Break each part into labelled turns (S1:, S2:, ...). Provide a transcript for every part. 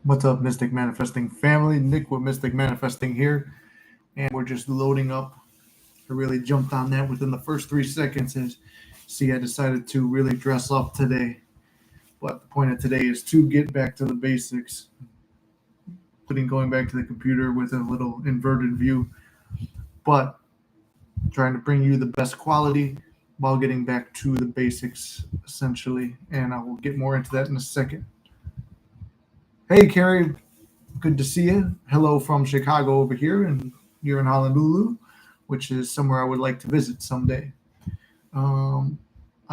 S1: What's up, Mystic Manifesting family? Nick with Mystic Manifesting here, and we're just loading up. I really jumped on that within the first 3 seconds. And see, I decided to really dress up today. But the point of today is to get back to the basics, going back to the computer with a little inverted view, but trying to bring you the best quality while getting back to the basics, essentially. And I will get more into that in a second. Hey, Carrie, good to see you. Hello from Chicago over here, and you're in Honolulu, which is somewhere I would like to visit someday. I'm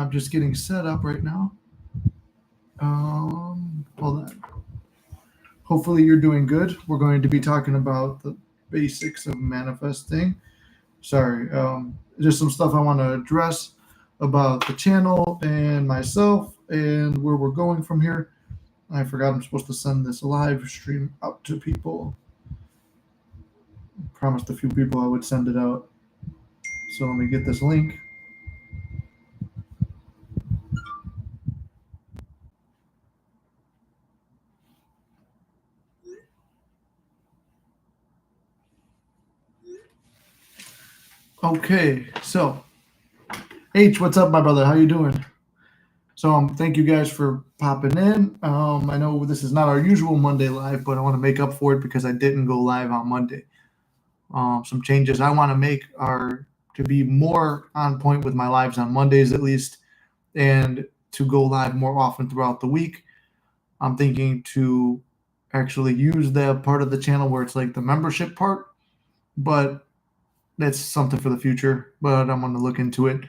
S1: just getting set up right now. Hold on. Hopefully, you're doing good. We're going to be talking about the basics of manifesting. Sorry, just some stuff I want to address about the channel and myself and where we're going from here. I forgot I'm supposed to send this live stream out to people. I promised a few people I would send it out. So let me get this link. Okay, so H, what's up, my brother? How you doing? So thank you guys for popping in. I know this is not our usual Monday live, but I want to make up for it because I didn't go live on Monday. Some changes I want to make are to be more on point with my lives on Mondays at least, and to go live more often throughout the week. I'm thinking to actually use that part of the channel where it's like the membership part, but that's something for the future, but I'm going to look into it.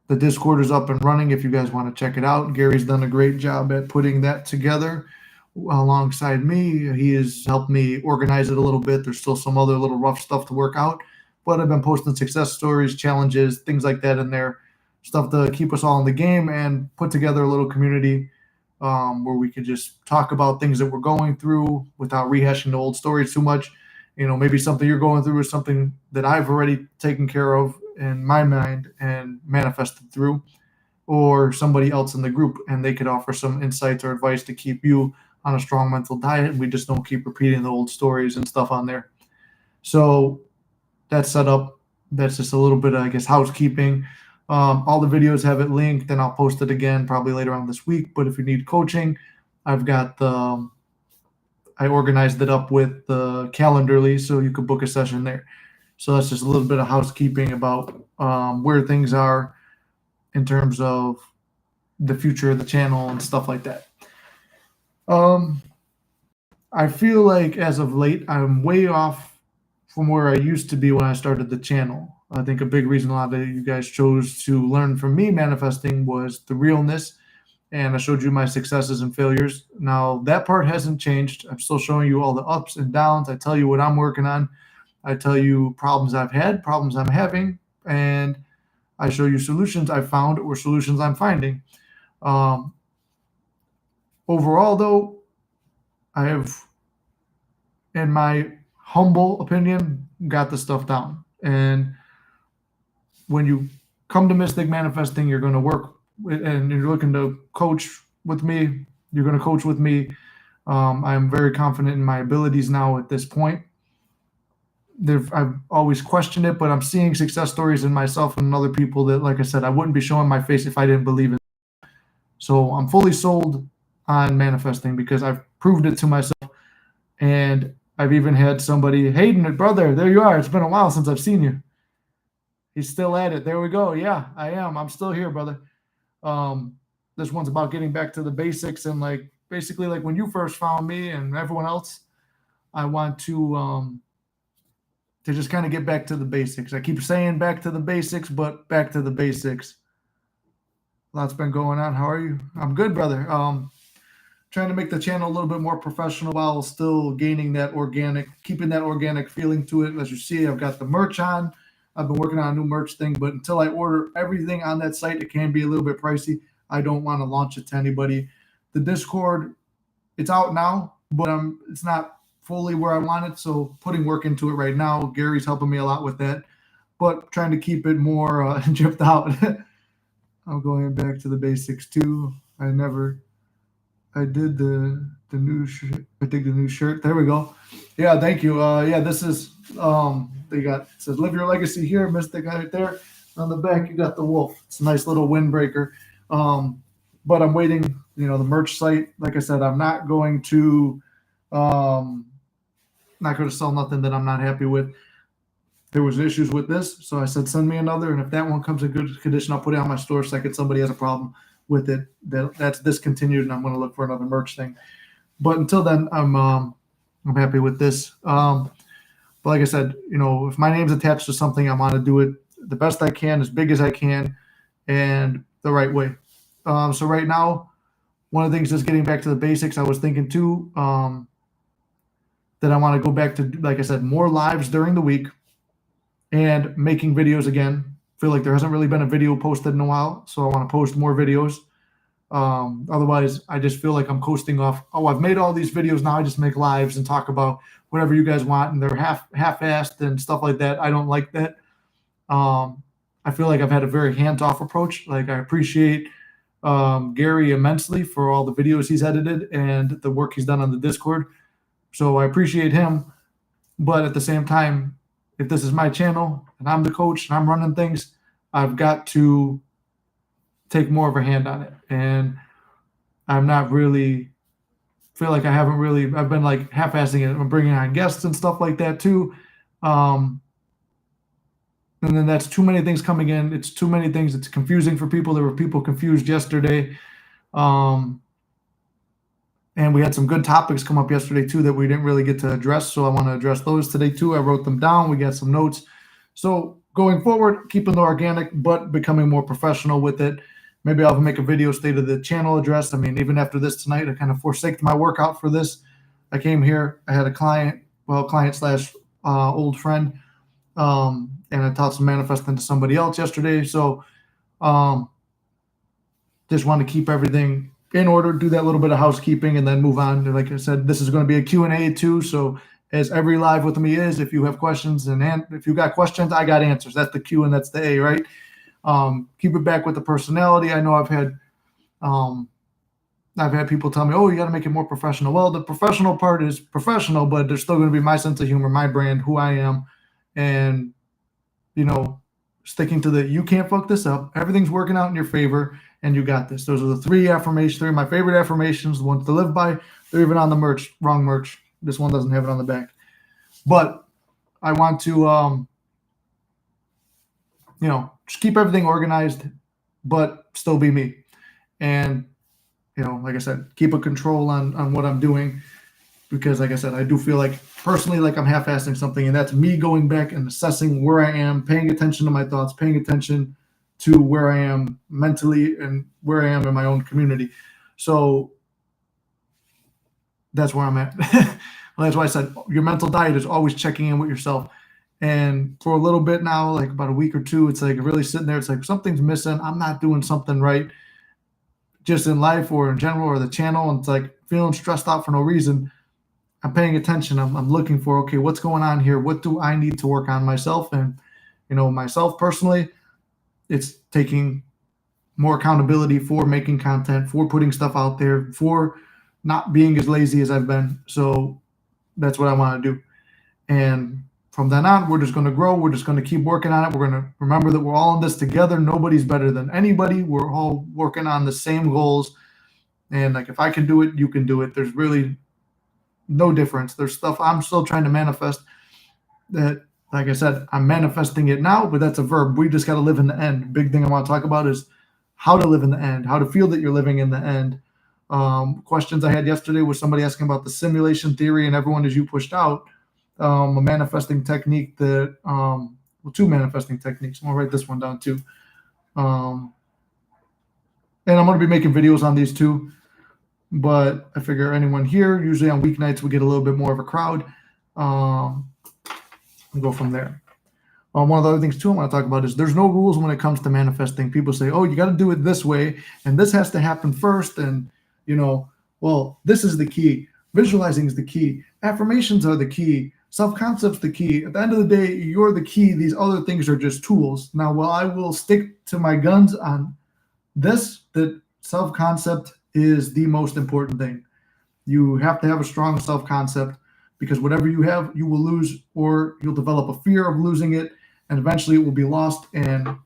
S1: The Discord is up and running if you guys want to check it out. Gary's done a great job at putting that together alongside me. He has helped me organize it a little bit. There's still some other little rough stuff to work out, but I've been posting success stories, challenges, things like that in there, stuff to keep us all in the game and put together a little community where we could just talk about things that we're going through without rehashing the old stories too much. You know, maybe something you're going through is something that I've already taken care of in my mind and manifested through, or somebody else in the group, and they could offer some insights or advice to keep you on a strong mental diet. And we just don't keep repeating the old stories and stuff on there. So that's set up. That's just a little bit of, I guess, housekeeping. All the videos have it linked, and I'll post it again probably later on this week. But if you need coaching, I've got I organized it up with the Calendarly, so you could book a session there. So that's just a little bit of housekeeping about where things are in terms of the future of the channel and stuff like that. I feel like as of late, I'm way off from where I used to be when I started the channel. I think a big reason a lot of you guys chose to learn from me manifesting was the realness, and I showed you my successes and failures. Now, that part hasn't changed. I'm still showing you all the ups and downs. I tell you what I'm working on. I tell you problems I've had, problems I'm having, and I show you solutions I've found or solutions I'm finding. Overall, though, I have, in my humble opinion, got the stuff down. And when you come to Mystic Manifesting, you're going to work and you're looking to coach with me. You're going to coach with me. I'm very confident in my abilities now at this point. I've always questioned it, but I'm seeing success stories in myself and other people that, like I said, I wouldn't be showing my face if I didn't believe in it. So I'm fully sold on manifesting because I've proved it to myself. And I've even had somebody, Hayden, brother, there you are. It's been a while since I've seen you. He's still at it. There we go. Yeah, I am. I'm still here, brother. This one's about getting back to the basics and basically when you first found me and everyone else, I want to just kind of get back to the basics. I keep saying back to the basics, but back to the basics. Lots been going on. How are you? I'm good, brother. Trying to make the channel a little bit more professional while still gaining that keeping that organic feeling to it. As you see, I've got the merch on. I've been working on a new merch thing, but until I order everything on that site, it can be a little bit pricey. I don't want to launch it to anybody. The Discord, it's out now, but it's not fully where I want it, so putting work into it right now. Gary's helping me a lot with that, but trying to keep it more dripped out. I'm going back to the basics too. I never I did the new shirt. I dig the new shirt. There we go. Yeah, thank you. Yeah, this is they got it says live your legacy here, Mystic right there. On the back you got the wolf. It's a nice little windbreaker. But I'm waiting, the merch site. Like I said, I'm um not going to sell nothing that I'm not happy with. There was issues with this, so I said send me another, and if that one comes in good condition, I'll put it on my store second. Somebody has a problem with it that's discontinued, and I'm going to look for another merch thing. But until then, I'm happy with this. But like I said, if my name's attached to something, I want to do it the best I can, as big as I can, and the right way. So right now, one of the things is getting back to the basics. I was thinking too that I want to go back to, like I said, more lives during the week and making videos again. Feel like there hasn't really been a video posted in a while, so I want to post more videos. Otherwise, I just feel like I'm coasting off. Oh, I've made all these videos now. I just make lives and talk about whatever you guys want, and they're half-assed and stuff like that. I don't like that. I feel like I've had a very hands-off approach. Like I appreciate Gary immensely for all the videos he's edited and the work he's done on the Discord. So I appreciate him, but at the same time, if this is my channel and I'm the coach and I'm running things, I've got to take more of a hand on it. And I'm not really feel like I've been like half-assing it. I'm bringing on guests and stuff like that too. And then that's too many things coming in. It's too many things. It's confusing for people. There were people confused yesterday. And we had some good topics come up yesterday too that we didn't really get to address. So I want to address those today too. I wrote them down. We got some notes. So going forward, keeping the organic, but becoming more professional with it. Maybe I'll make a video state of the channel address. I mean, even after this tonight, I kind of forsaked my workout for this. I came here. I had a client / old friend. And I taught some manifesting to somebody else yesterday. So just want to keep everything in order, do that little bit of housekeeping, and then move on. Like I said, this is going to be a Q&A too. So as every live with me is, if you have questions and if you got questions, I got answers. That's the Q and that's the A, right? Keep it back with the personality. I know I've had people tell me, oh, you got to make it more professional. Well, the professional part is professional, but there's still going to be my sense of humor, my brand, who I am. And, sticking to you can't fuck this up. Everything's working out in your favor and you got this. Those are the three of my favorite affirmations, the ones to live by. They're even on the merch, wrong merch. This one doesn't have it on the back. But I want to, just keep everything organized, but still be me. And, like I said, keep a control on what I'm doing. Because like I said, I do feel like personally like I'm half-assing something, and that's me going back and assessing where I am, paying attention to my thoughts, paying attention to where I am mentally and where I am in my own community. So that's where I'm at. Well, that's why I said your mental diet is always checking in with yourself. And for a little bit now, like about a week or two, it's like really sitting there. It's like something's missing. I'm not doing something right just in life or in general or the channel. And it's like feeling stressed out for no reason. I'm paying attention. I'm looking for, okay, what's going on here? What do I need to work on myself? And, myself personally, it's taking more accountability for making content, for putting stuff out there, for not being as lazy as I've been. So that's what I want to do. And from then on, we're just going to grow. We're just going to keep working on it. We're going to remember that we're all in this together. Nobody's better than anybody. We're all working on the same goals. And like, if I can do it, you can do it. There's really no difference. There's stuff I'm still trying to manifest that, like I said, I'm manifesting it now, but that's a verb. We just got to live in the end. Big thing I want to talk about is how to live in the end, how to feel that you're living in the end. Questions I had yesterday was somebody asking about the simulation theory and everyone as you pushed out, a manifesting technique that, two manifesting techniques. I'm going to write this one down too. And I'm going to be making videos on these too. But I figure anyone here, usually on weeknights, we get a little bit more of a crowd. And go from there. One of the other things, too, I want to talk about is there's no rules when it comes to manifesting. People say, oh, you got to do it this way, and this has to happen first. And, well, this is the key. Visualizing is the key. Affirmations are the key. Self-concept's the key. At the end of the day, you're the key. These other things are just tools. Now, while I will stick to my guns on this, that self-concept is the most important thing. You have to have a strong self-concept, because whatever you have, you will lose, or you'll develop a fear of losing it, and eventually it will be lost. And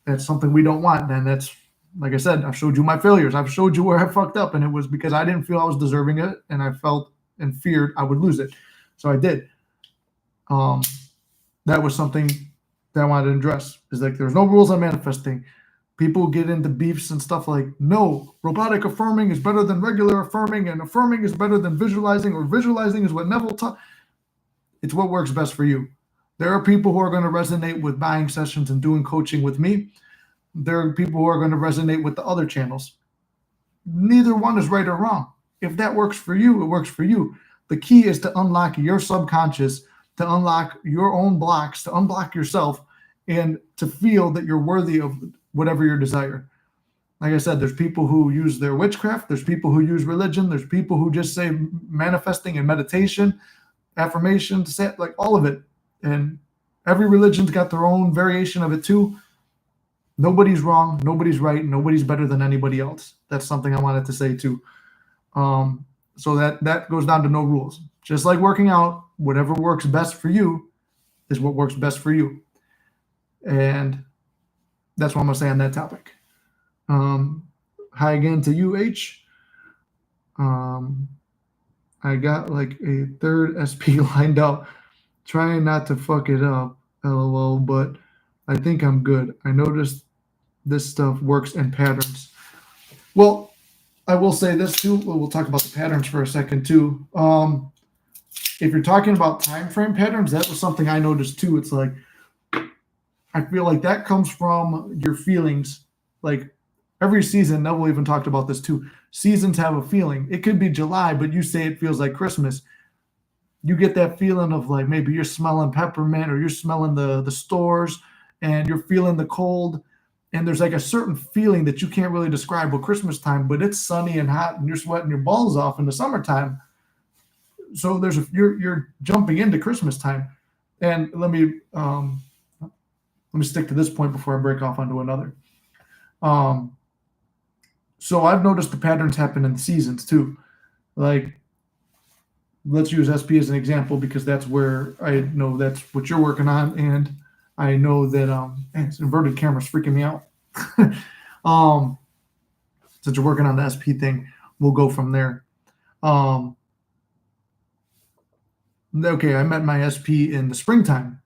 S1: that's something we don't want. And that's, like I said, I've showed you my failures. I've showed you where I fucked up, and it was because I didn't feel I was deserving it, and I felt and feared I would lose it. So I did. Um, that was something that I wanted to address. Is like there's no rules on manifesting. People get into beefs and stuff like, no, robotic affirming is better than regular affirming, and affirming is better than visualizing, or visualizing is what Neville taught. It's what works best for you. There are people who are going to resonate with buying sessions and doing coaching with me. There are people who are going to resonate with the other channels. Neither one is right or wrong. If that works for you, it works for you. The key is to unlock your subconscious, to unlock your own blocks, to unblock yourself, and to feel that you're worthy of whatever your desire. Like I said, there's people who use their witchcraft. There's people who use religion. There's people who just say manifesting and meditation, affirmation, like all of it. And every religion's got their own variation of it too. Nobody's wrong. Nobody's right. Nobody's better than anybody else. That's something I wanted to say too. So that goes down to no rules. Just like working out, whatever works best for you is what works best for you. And that's what I'm going to say on that topic. Hi again to you, H. I got like a third SP lined up. Trying not to fuck it up, LOL, but I think I'm good. I noticed this stuff works in patterns. Well, I will say this too. We'll talk about the patterns for a second too. If you're talking about time frame patterns, that was something I noticed too. It's like, I feel like that comes from your feelings. Like every season, Neville even talked about this too. Seasons have a feeling. It could be July, but you say it feels like Christmas. You get that feeling of like maybe you're smelling peppermint, or you're smelling the stores, and you're feeling the cold. And there's like a certain feeling that you can't really describe with Christmas time, but it's sunny and hot and you're sweating your balls off in the summertime. So you're jumping into Christmas time. And let me stick to this point before I break off onto another. So I've noticed the patterns happen in the seasons too. Like, let's use SP as an example, because that's where I know that's what you're working on. And I know that this inverted camera's freaking me out. Since you're working on the SP thing, we'll go from there. Okay, I met my SP in the springtime,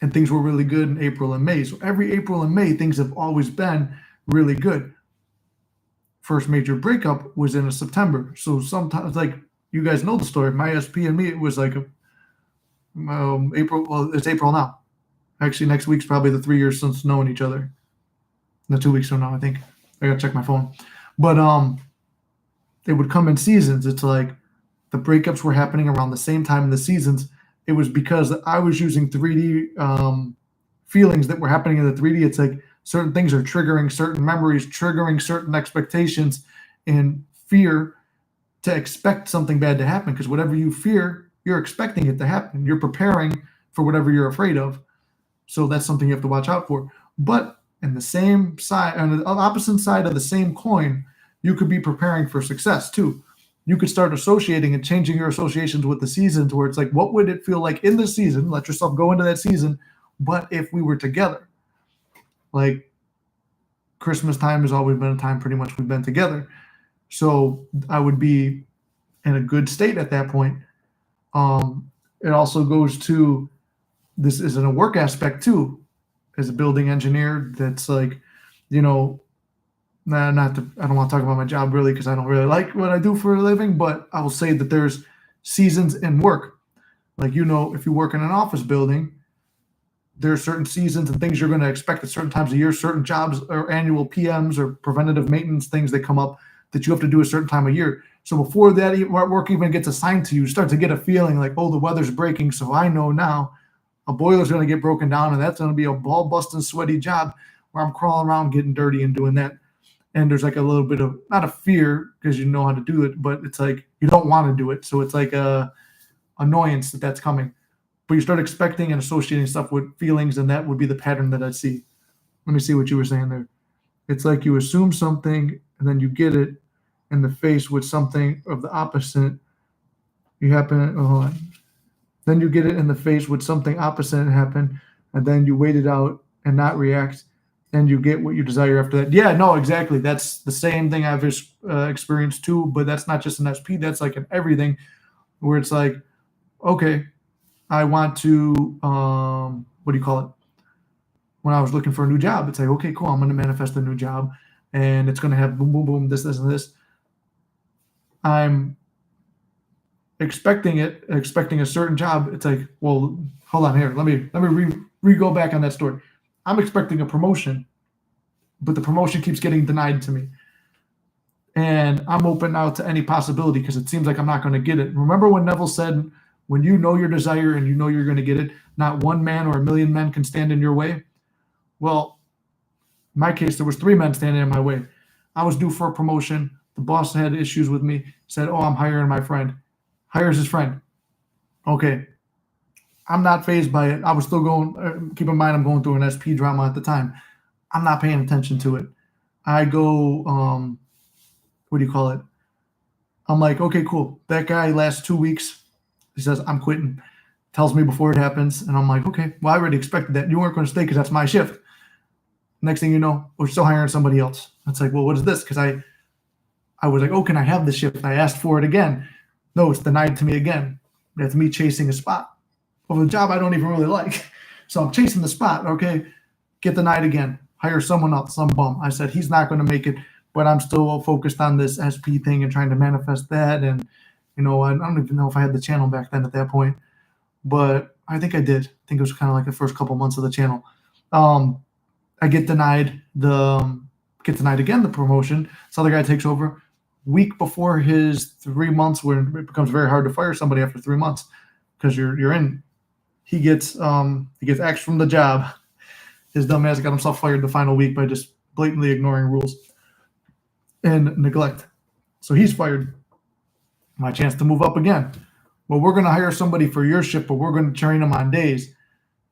S1: and things were really good in April and May. So every April and May, things have always been really good. First major breakup was in September. So sometimes, like, you guys know the story. My SP and me, it was like April. Well, it's April now. Actually, next week's probably the 3 years since knowing each other. No, 2 weeks from now, I think. I gotta check my phone. But they would come in seasons. It's like the breakups were happening around the same time in the seasons. It was because I was using 3D feelings that were happening in the 3D. It's like certain things are triggering certain memories, triggering certain expectations and fear to expect something bad to happen. Because whatever you fear, you're expecting it to happen. You're preparing for whatever you're afraid of. So that's something you have to watch out for. But on the same side, on the opposite side of the same coin, you could be preparing for success too. You could start associating and changing your associations with the seasons, where it's like, what would it feel like in the season? Let yourself go into that season. But if we were together, like Christmas time has always been a time pretty much we've been together. So I would be in a good state at that point. It also goes to, this is in a work aspect too. As a building engineer, that's like, I don't want to talk about my job really, because I don't really like what I do for a living, but I will say that there's seasons in work. Like, if you work in an office building, there are certain seasons and things you're going to expect at certain times of year, certain jobs or annual PMs or preventative maintenance things that come up that you have to do a certain time of year. So before that work even gets assigned to you, start to get a feeling like, oh, the weather's breaking. So I know now a boiler's going to get broken down, and that's going to be a ball busting sweaty job where I'm crawling around getting dirty and doing that. And there's like a little bit of, not a fear because you know how to do it, but it's like you don't want to do it. So it's like a annoyance that's coming. But you start expecting and associating stuff with feelings, and that would be the pattern that I see. Let me see what you were saying there. It's like you assume something and then you get it, in the face with something of the opposite, you happen. Oh, hold on. Then you get it in the face with something opposite happen, and then you wait it out and not react, and you get what you desire after that. Yeah, no, exactly. That's the same thing I've experienced too, but that's not just an SP. That's like in everything, where it's like, okay, I want to, what do you call it? When I was looking for a new job, it's like, okay, cool, I'm going to manifest a new job, and it's going to have boom, boom, boom, this, and this. I'm expecting a certain job. It's like, well, hold on here. Let me go back on that story. I'm expecting a promotion, but the promotion keeps getting denied to me. And I'm open now to any possibility because it seems like I'm not going to get it. Remember when Neville said, when you know your desire and you know you're going to get it, not one man or a million men can stand in your way? Well, in my case, there was 3 men standing in my way. I was due for a promotion. The boss had issues with me, said, oh, I'm hiring my friend. Hires his friend. Okay. I'm not fazed by it. I was still going, keep in mind, I'm going through an SP drama at the time. I'm not paying attention to it. I go, what do you call it? I'm like, okay, cool. That guy lasts 2 weeks. He says, I'm quitting. Tells me before it happens. And I'm like, okay, well, I already expected that. You weren't going to stay because that's my shift. Next thing you know, we're still hiring somebody else. It's like, well, what is this? Because I was like, oh, can I have this shift? I asked for it again. No, it's denied to me again. That's me chasing a spot of a job I don't even really like. So I'm chasing the spot. Okay, get denied again. Hire someone else, some bum. I said, he's not going to make it, but I'm still focused on this SP thing and trying to manifest that. And, I don't even know if I had the channel back then at that point, but I think I did. I think it was kind of like the first couple months of the channel. I get denied again, the promotion. This other guy takes over. Week before his 3 months, where it becomes very hard to fire somebody after 3 months because you're in. He gets axed from the job. His dumb ass got himself fired the final week by just blatantly ignoring rules and neglect. So he's fired. My chance to move up again. Well, we're going to hire somebody for your shift, but we're going to train him on days.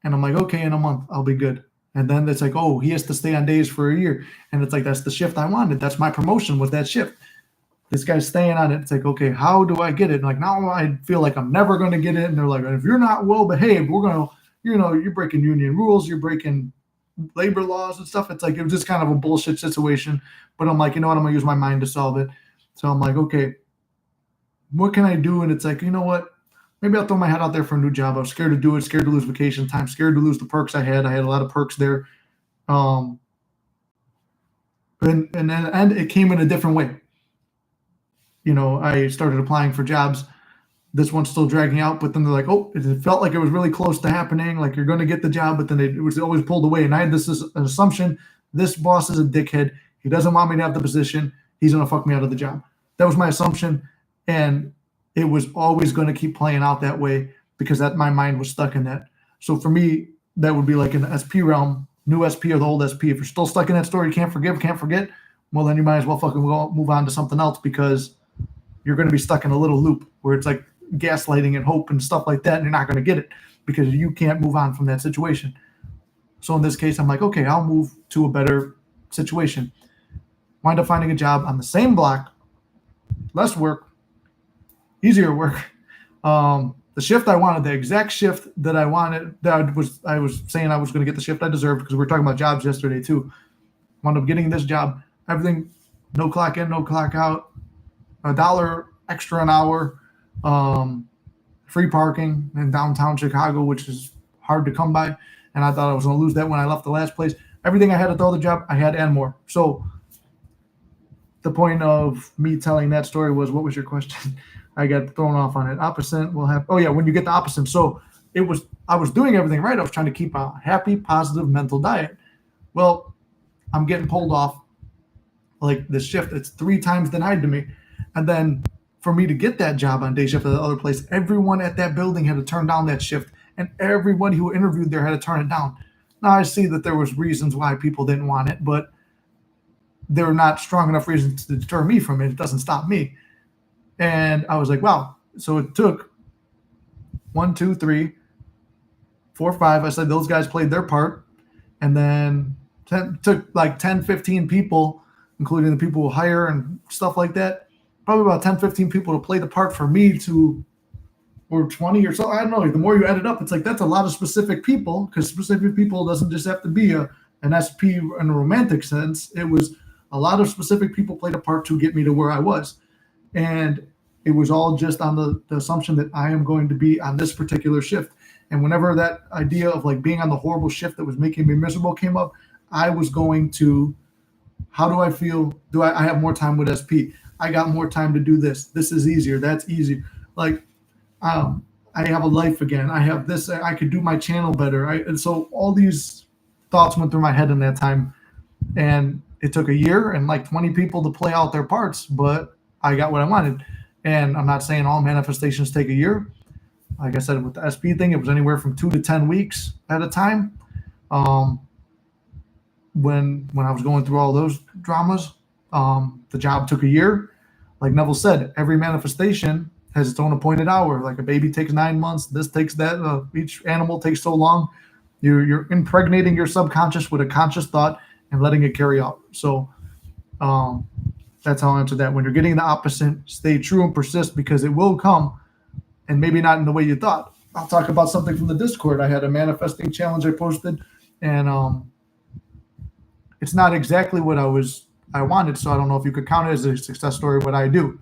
S1: And I'm like, okay, in a month, I'll be good. And then it's like, oh, he has to stay on days for a year. And it's like, that's the shift I wanted. That's my promotion, was that shift. This guy's staying on it. It's like, okay, how do I get it? And like, now I feel like I'm never going to get it. And they're like, if you're not well behaved, we're going to, you're breaking union rules. You're breaking labor laws and stuff. It's like, it was just kind of a bullshit situation. But I'm like, you know what? I'm going to use my mind to solve it. So I'm like, okay, what can I do? And it's like, you know what? Maybe I'll throw my head out there for a new job. I was scared to do it, scared to lose vacation time, scared to lose the perks I had. I had a lot of perks there. And in the end, it came in a different way. I started applying for jobs. This one's still dragging out, but then they're like, oh, it felt like it was really close to happening. Like, you're going to get the job, but then it was always pulled away. And I had this an assumption. This boss is a dickhead. He doesn't want me to have the position. He's going to fuck me out of the job. That was my assumption. And it was always going to keep playing out that way because my mind was stuck in that. So for me, that would be like in the SP realm, new SP or the old SP. If you're still stuck in that story, you can't forget, well, then you might as well fucking move on to something else because you're going to be stuck in a little loop where it's like gaslighting and hope and stuff like that, and you're not going to get it because you can't move on from that situation. So in this case, I'm like, okay, I'll move to a better situation. Wind up finding a job on the same block, less work, easier work. The shift I wanted, the exact shift that I wanted, that I was saying I was going to get the shift I deserved because we were talking about jobs yesterday too. Wound up getting this job, everything, no clock in, no clock out, $1 extra an hour, free parking in downtown Chicago, which is hard to come by. And I thought I was going to lose that when I left the last place. Everything I had at the other job, I had and more. So the point of me telling that story was, what was your question? I got thrown off on it. Opposite will have, when you get the opposite. So I was doing everything right. I was trying to keep a happy, positive mental diet. Well, I'm getting pulled off like this shift. It's 3 times denied to me. And then for me to get that job on day shift at the other place, everyone at that building had to turn down that shift. And everybody who interviewed there had to turn it down. Now I see that there was reasons why people didn't want it, but there were not strong enough reasons to deter me from it. It doesn't stop me. And I was like, wow. So it took 1, 2, 3, 4, 5. I said those guys played their part. And then took like 10, 15 people, including the people who hire and stuff like that. probably about 10, 15 people to play the part for me to, or 20 or so. I don't know. The more you add it up, it's like that's a lot of specific people, because specific people doesn't just have to be an SP in a romantic sense. It was a lot of specific people played a part to get me to where I was. And it was all just on the assumption that I am going to be on this particular shift. And whenever that idea of like being on the horrible shift that was making me miserable came up, I was going to, how do I feel? I have more time with SP? I got more time to do this. This is easier. That's easier. Like, I have a life again. I have this. I could do my channel better. And so all these thoughts went through my head in that time. And it took a year and like 20 people to play out their parts, but I got what I wanted. And I'm not saying all manifestations take a year. Like I said, with the SP thing, it was anywhere from 2 to 10 weeks at a time. When I was going through all those dramas, the job took a year. Like Neville said, every manifestation has its own appointed hour. Like a baby takes 9 months. This takes that. Each animal takes so long. You're impregnating your subconscious with a conscious thought and letting it carry out. So that's how I answer that. When you're getting the opposite, stay true and persist, because it will come, and maybe not in the way you thought. I'll talk about something from the Discord. I had a manifesting challenge I posted, and it's not exactly what I wanted, so I don't know if you could count it as a success story, what I do.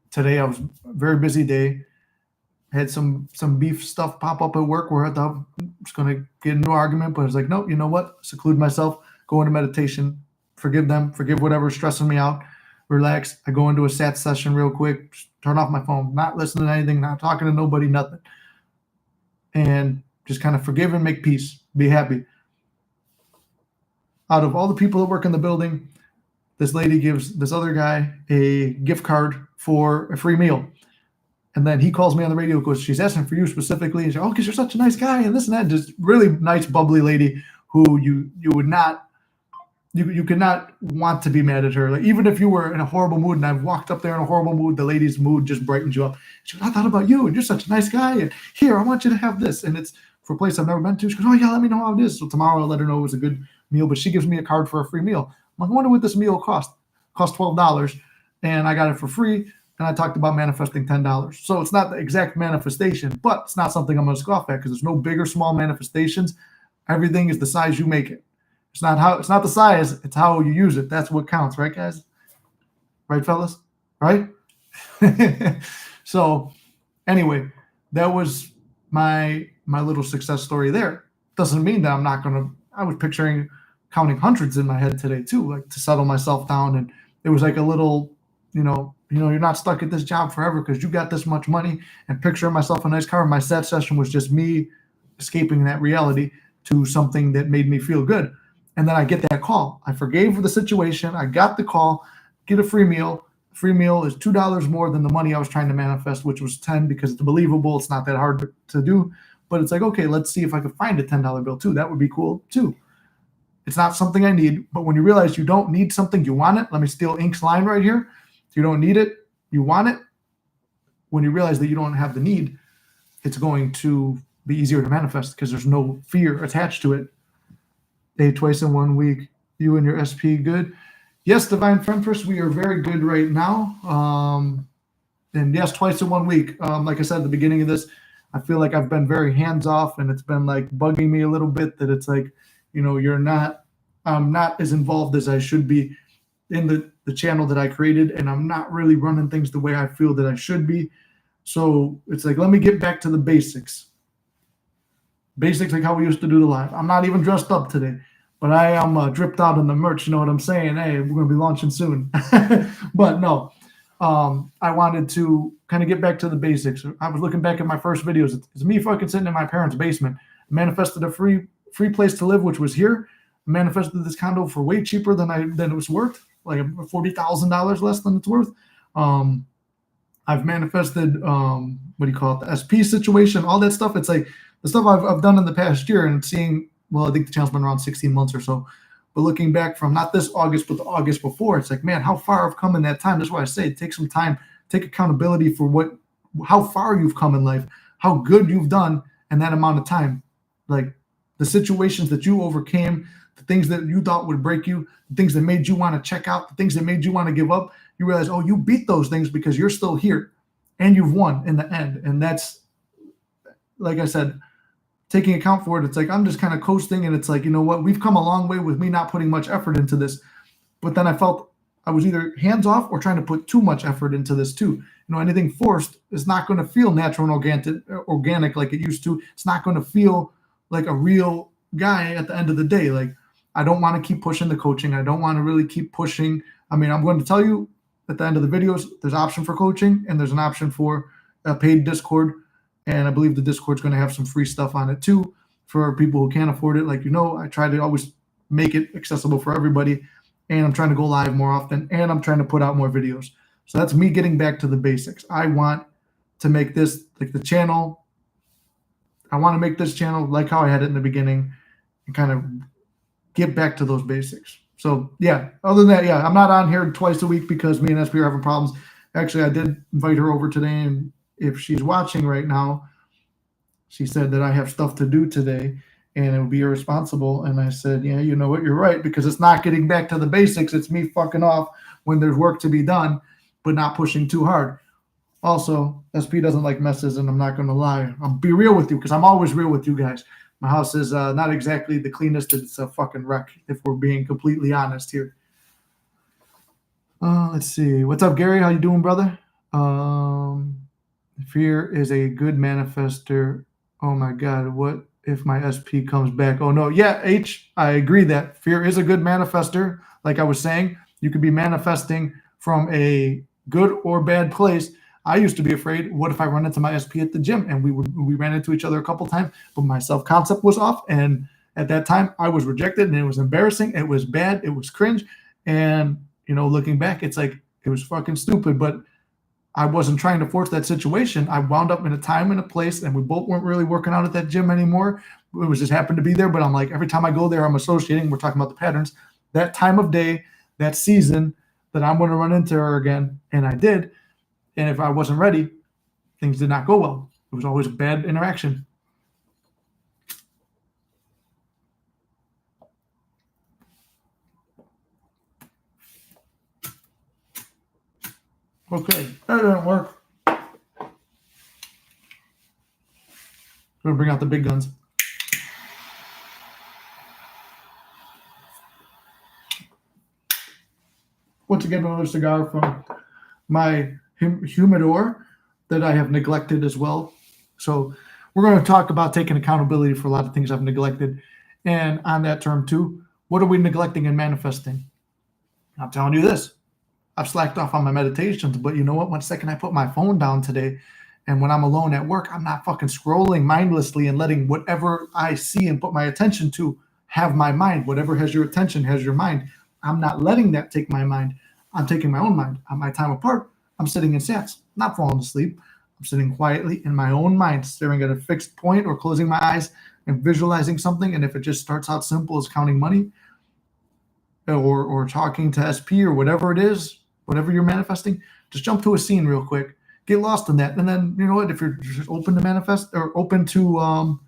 S1: Today I was a very busy day. I had some beef stuff pop up at work where I thought I was going to get into an argument, but I was like, nope, you know what? Seclude myself, go into meditation, forgive them, forgive whatever's stressing me out, relax. I go into a sat session real quick, turn off my phone, not listening to anything, not talking to nobody, nothing. And just kind of forgive and make peace, be happy. Out of all the people that work in the building, this lady gives this other guy a gift card for a free meal. And then he calls me on the radio, goes, she's asking for you specifically. And she's like, oh, because you're such a nice guy and this and that. Just really nice, bubbly lady who you would not, you could not want to be mad at her. Like, even if you were in a horrible mood and I've walked up there in a horrible mood, the lady's mood just brightens you up. She goes, I thought about you and you're such a nice guy. And here, I want you to have this. And it's for a place I've never been to. She goes, oh yeah, let me know how it is. So tomorrow I'll let her know it was a good meal, but she gives me a card for a free meal. I'm like, I wonder what this meal cost. It cost $12. And I got it for free. And I talked about manifesting $10. So it's not the exact manifestation, but it's not something I'm going to scoff at, because there's no big or small manifestations. Everything is the size you make it. It's not the size, it's how you use it. That's what counts, right, guys? Right, fellas? Right? So anyway, that was my little success story there. Doesn't mean that I'm not going to, I was picturing counting hundreds in my head today too, like to settle myself down. And it was like a little, you're not stuck at this job forever because you got this much money, and picturing myself in a nice car. My set session was just me escaping that reality to something that made me feel good. And then I get that call. I forgave for the situation. I got the call, get a free meal. Free meal is $2 more than the money I was trying to manifest, which was 10, because it's believable. It's not that hard to do. But it's like, okay, let's see if I could find a $10 bill too. That would be cool too. It's not something I need, but when you realize you don't need something, you want it. Let me steal Ink's line right here. You don't need it, you want it. When you realize that you don't have the need, it's going to be easier to manifest because there's no fear attached to it. Day twice in 1 week. You and your SP good? Yes, Divine Friendfirst, we are very good right now. And yes, twice in 1 week. Like I said at the beginning of this, I feel like I've been very hands off, and it's been like bugging me a little bit that it's like, I'm not as involved as I should be in the channel that I created, and I'm not really running things the way I feel that I should be. So it's like, let me get back to the basics. Basics like how we used to do the live. I'm not even dressed up today, but I am dripped out in the merch. You know what I'm saying? Hey, we're going to be launching soon. But no, I wanted to kind of get back to the basics. I was looking back at my first videos. It's me fucking sitting in my parents' basement. I manifested a free place to live, which was here. I manifested this condo for way cheaper than it was worth, like $40,000 less than it's worth. I've manifested, the SP situation, all that stuff. It's like the stuff I've done in the past year, and seeing, well, I think the channel's been around 16 months or so. But looking back from not this August, but the August before, it's like, man, how far I've come in that time. That's why I say take some time, take accountability for how far you've come in life, how good you've done in that amount of time. Like the situations that you overcame, the things that you thought would break you, the things that made you want to check out, the things that made you want to give up, you realize, oh, you beat those things because you're still here and you've won in the end. And that's, like I said, taking account for it. It's like, I'm just kind of coasting, and it's like, you know what? We've come a long way with me not putting much effort into this. But then I felt I was either hands off or trying to put too much effort into this too. You know, anything forced is not going to feel natural and organic like it used to. It's not going to feel like a real guy at the end of the day. Like, I don't want to keep pushing the coaching. I don't want to really keep pushing. I mean, I'm going to tell you at the end of the videos, there's an option for coaching and there's an option for a paid Discord. And I believe the Discord's going to have some free stuff on it too for people who can't afford it. Like, you know, I try to always make it accessible for everybody. And I'm trying to go live more often. And I'm trying to put out more videos. So that's me getting back to the basics. I want to make this like the channel. I want to make this channel like how I had it in the beginning and kind of get back to those basics. So, yeah, other than that, yeah, I'm not on here twice a week because me and SP are having problems. Actually, I did invite her over today, and if she's watching right now, she said that I have stuff to do today and it would be irresponsible. And I said, yeah, you know what? You're right, because it's not getting back to the basics. It's me fucking off when there's work to be done, but not pushing too hard. Also, SP doesn't like messes, and I'm not going to lie. I'll be real with you because I'm always real with you guys. My house is not exactly the cleanest. It's a fucking wreck, if we're being completely honest here. Let's see. What's up, Gary? How you doing, brother? Fear is a good manifester. Oh, my God. What if my SP comes back? Oh, no. Yeah, H, I agree that fear is a good manifester. Like I was saying, you could be manifesting from a good or bad place. I used to be afraid, what if I run into my SP at the gym? And we ran into each other a couple times, but my self-concept was off. And at that time, I was rejected, and it was embarrassing. It was bad. It was cringe. And, you know, looking back, it's like, it was fucking stupid. But I wasn't trying to force that situation. I wound up in a time and a place, and we both weren't really working out at that gym anymore. It was just happened to be there. But I'm like, every time I go there, I'm associating. We're talking about the patterns. That time of day, that season, that I'm going to run into her again. And I did. And if I wasn't ready, things did not go well. It was always a bad interaction. Okay, that didn't work. I'm going to bring out the big guns. Once again, another cigar from my humidor that I have neglected as well. So we're going to talk about taking accountability for a lot of things I've neglected. And on that term too, what are we neglecting and manifesting? I'm telling you this. I've slacked off on my meditations, but you know what? One second I put my phone down today, and when I'm alone at work, I'm not fucking scrolling mindlessly and letting whatever I see and put my attention to have my mind. Whatever has your attention has your mind. I'm not letting that take my mind. I'm taking my own mind. On my time apart, I'm sitting in sats, not falling asleep. I'm sitting quietly in my own mind, staring at a fixed point or closing my eyes and visualizing something. And if it just starts out simple as counting money or talking to SP or whatever it is, whatever you're manifesting, just jump to a scene real quick. Get lost in that. And then, you know what, if you're just open to manifest or open to,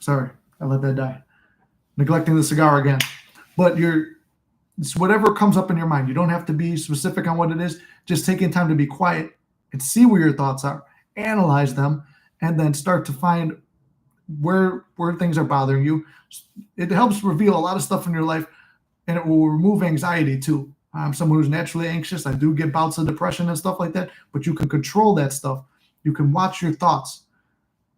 S1: sorry, I let that die. Neglecting the cigar again. But it's whatever comes up in your mind. You don't have to be specific on what it is. Just taking time to be quiet and see where your thoughts are, analyze them, and then start to find where things are bothering you. It helps reveal a lot of stuff in your life, and it will remove anxiety too. I'm someone who's naturally anxious. I do get bouts of depression and stuff like that, but you can control that stuff. You can watch your thoughts,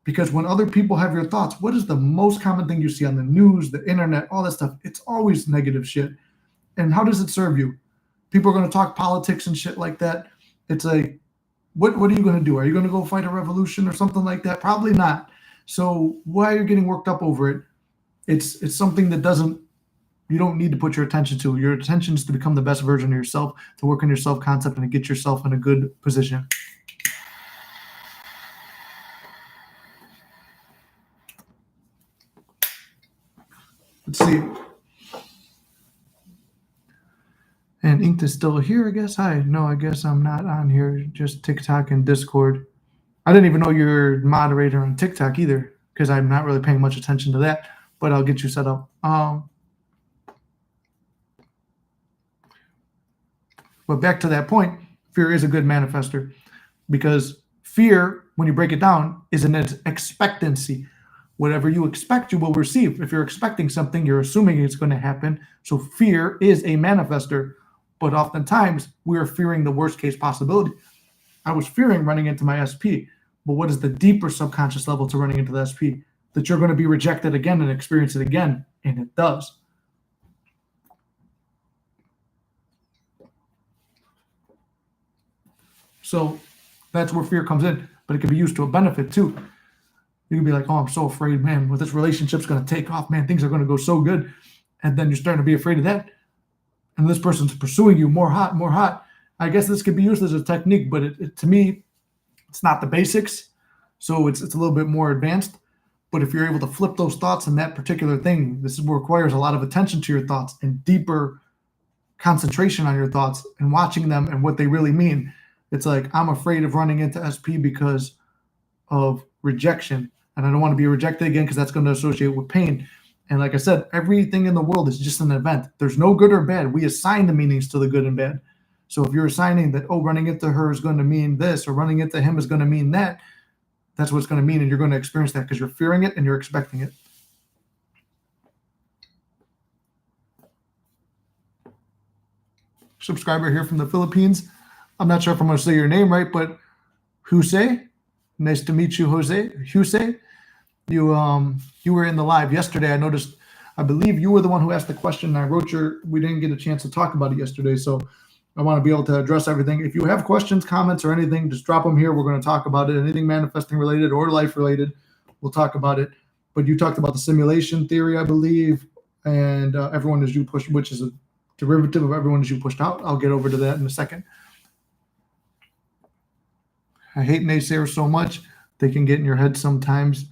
S1: because when other people have your thoughts, what is the most common thing you see on the news, the internet, all that stuff? It's always negative shit. And how does it serve you? People are going to talk politics and shit like that. It's like, what are you going to do? Are you going to go fight a revolution or something like that? Probably not. So why are you getting worked up over it? It's something that you don't need to put your attention to. Your attention is to become the best version of yourself, to work on your self-concept, and to get yourself in a good position. Let's see. And Inked is still here, I guess. Hi. No, I guess I'm not on here. Just TikTok and Discord. I didn't even know you're a moderator on TikTok either, because I'm not really paying much attention to that. but I'll get you set up. But back to that point, fear is a good manifester, because fear, when you break it down, is an expectancy. Whatever you expect, you will receive. If you're expecting something, you're assuming it's going to happen. So fear is a manifester, but oftentimes we are fearing the worst case possibility. I was fearing running into my SP, but what is the deeper subconscious level to running into the SP? That you're going to be rejected again and experience it again, and it does. So that's where fear comes in, but it can be used to a benefit too. You can be like, oh, I'm so afraid, man, what this relationship's going to take off, man, things are going to go so good. And then you're starting to be afraid of that. And this person's pursuing you more hot, more hot. I guess this could be used as a technique, but to me, it's not the basics. So it's a little bit more advanced. But if you're able to flip those thoughts in that particular thing, this requires a lot of attention to your thoughts and deeper concentration on your thoughts and watching them and what they really mean. It's like, I'm afraid of running into SP because of rejection. And I don't want to be rejected again because that's going to associate with pain. And like I said, everything in the world is just an event. There's no good or bad. We assign the meanings to the good and bad. So if you're assigning that, oh, running into her is going to mean this, or running into him is going to mean that, that's what it's going to mean. And you're going to experience that because you're fearing it and you're expecting it. Subscriber here from the Philippines. I'm not sure if I'm going to say your name right, but Jose, nice to meet you, Jose. You were in the live yesterday. I noticed, I believe you were the one who asked the question. We didn't get a chance to talk about it yesterday, so I want to be able to address everything. If you have questions, comments, or anything, just drop them here. We're going to talk about it. Anything manifesting related or life related, we'll talk about it. But you talked about the simulation theory, I believe, and everyone is you pushed, which is a derivative of everyone is you pushed out. I'll get over to that in a second. I hate naysayers so much. They can get in your head sometimes.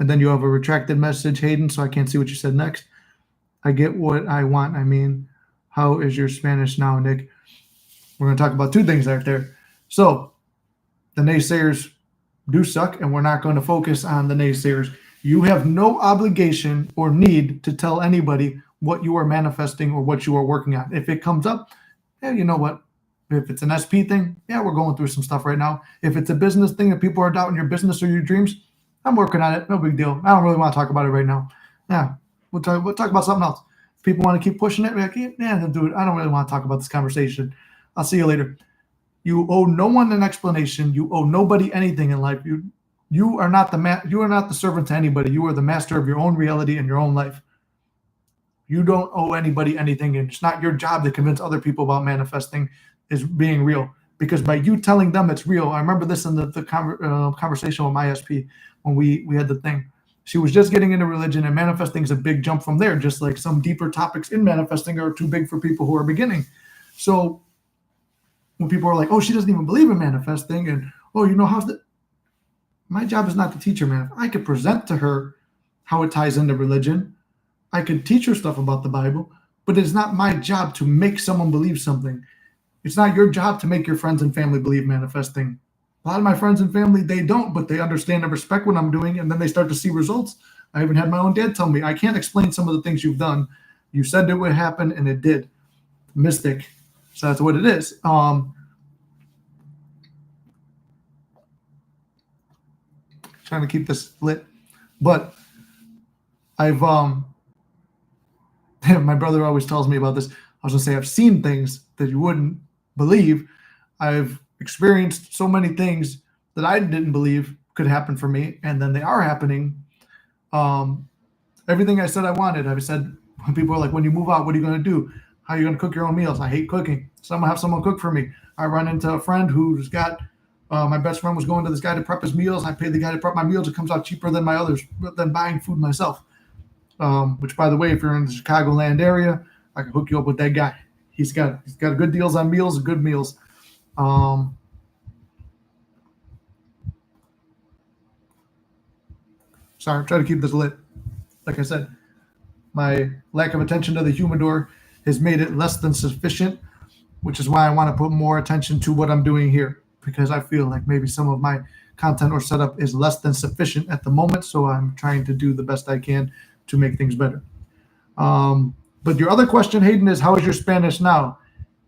S1: And then you have a retracted message, Hayden, so I can't see what you said next. I get what I want. I mean, how is your Spanish now, Nick? We're going to talk about two things right there. So the naysayers do suck, and we're not going to focus on the naysayers. You have no obligation or need to tell anybody what you are manifesting or what you are working on. If it comes up, yeah, you know what? If it's an SP thing, yeah, we're going through some stuff right now. If it's a business thing that people are doubting your business or your dreams, I'm working on it. No big deal. I don't really want to talk about it right now. Yeah, we'll talk about something else. If people want to keep pushing it, we're like, yeah, dude, I don't really want to talk about this conversation. I'll see you later. You owe no one an explanation. You owe nobody anything in life. You are not the servant to anybody. You are the master of your own reality and your own life. You don't owe anybody anything, and it's not your job to convince other people about manifesting is being real. Because by you telling them it's real, I remember this in the conversation with my SP when we had the thing. She was just getting into religion, and manifesting is a big jump from there, just like some deeper topics in manifesting are too big for people who are beginning. So when people are like, oh, she doesn't even believe in manifesting, and oh, you know, how's that? My job is not to teach her, man. I could present to her how it ties into religion. I could teach her stuff about the Bible, but it's not my job to make someone believe something. It's not your job to make your friends and family believe manifesting. A lot of my friends and family, they don't, but they understand and respect what I'm doing, and then they start to see results. I even had my own dad tell me, I can't explain some of the things you've done. You said it would happen, and it did. Mystic. So that's what it is. Trying to keep this lit. But I've my brother always tells me about this. I was gonna say I've seen things that you wouldn't believe. I've experienced so many things that I didn't believe could happen for me, and then they are happening. Everything I said I wanted, I've said, when people are like, when you move out, what are you going to do? How are you going to cook your own meals? I hate cooking. So I'm going to have someone cook for me. I run into a friend who's got, my best friend was going to this guy to prep his meals. I pay the guy to prep my meals. It comes out cheaper than than buying food myself. Which, by the way, if you're in the Chicagoland area, I can hook you up with that guy. He's got good deals on meals, good meals. Sorry, I'm trying to keep this lit. Like I said, my lack of attention to the humidor has made it less than sufficient, which is why I want to put more attention to what I'm doing here, because I feel like maybe some of my content or setup is less than sufficient at the moment. So I'm trying to do the best I can to make things better. But your other question, Hayden, is how is your Spanish now?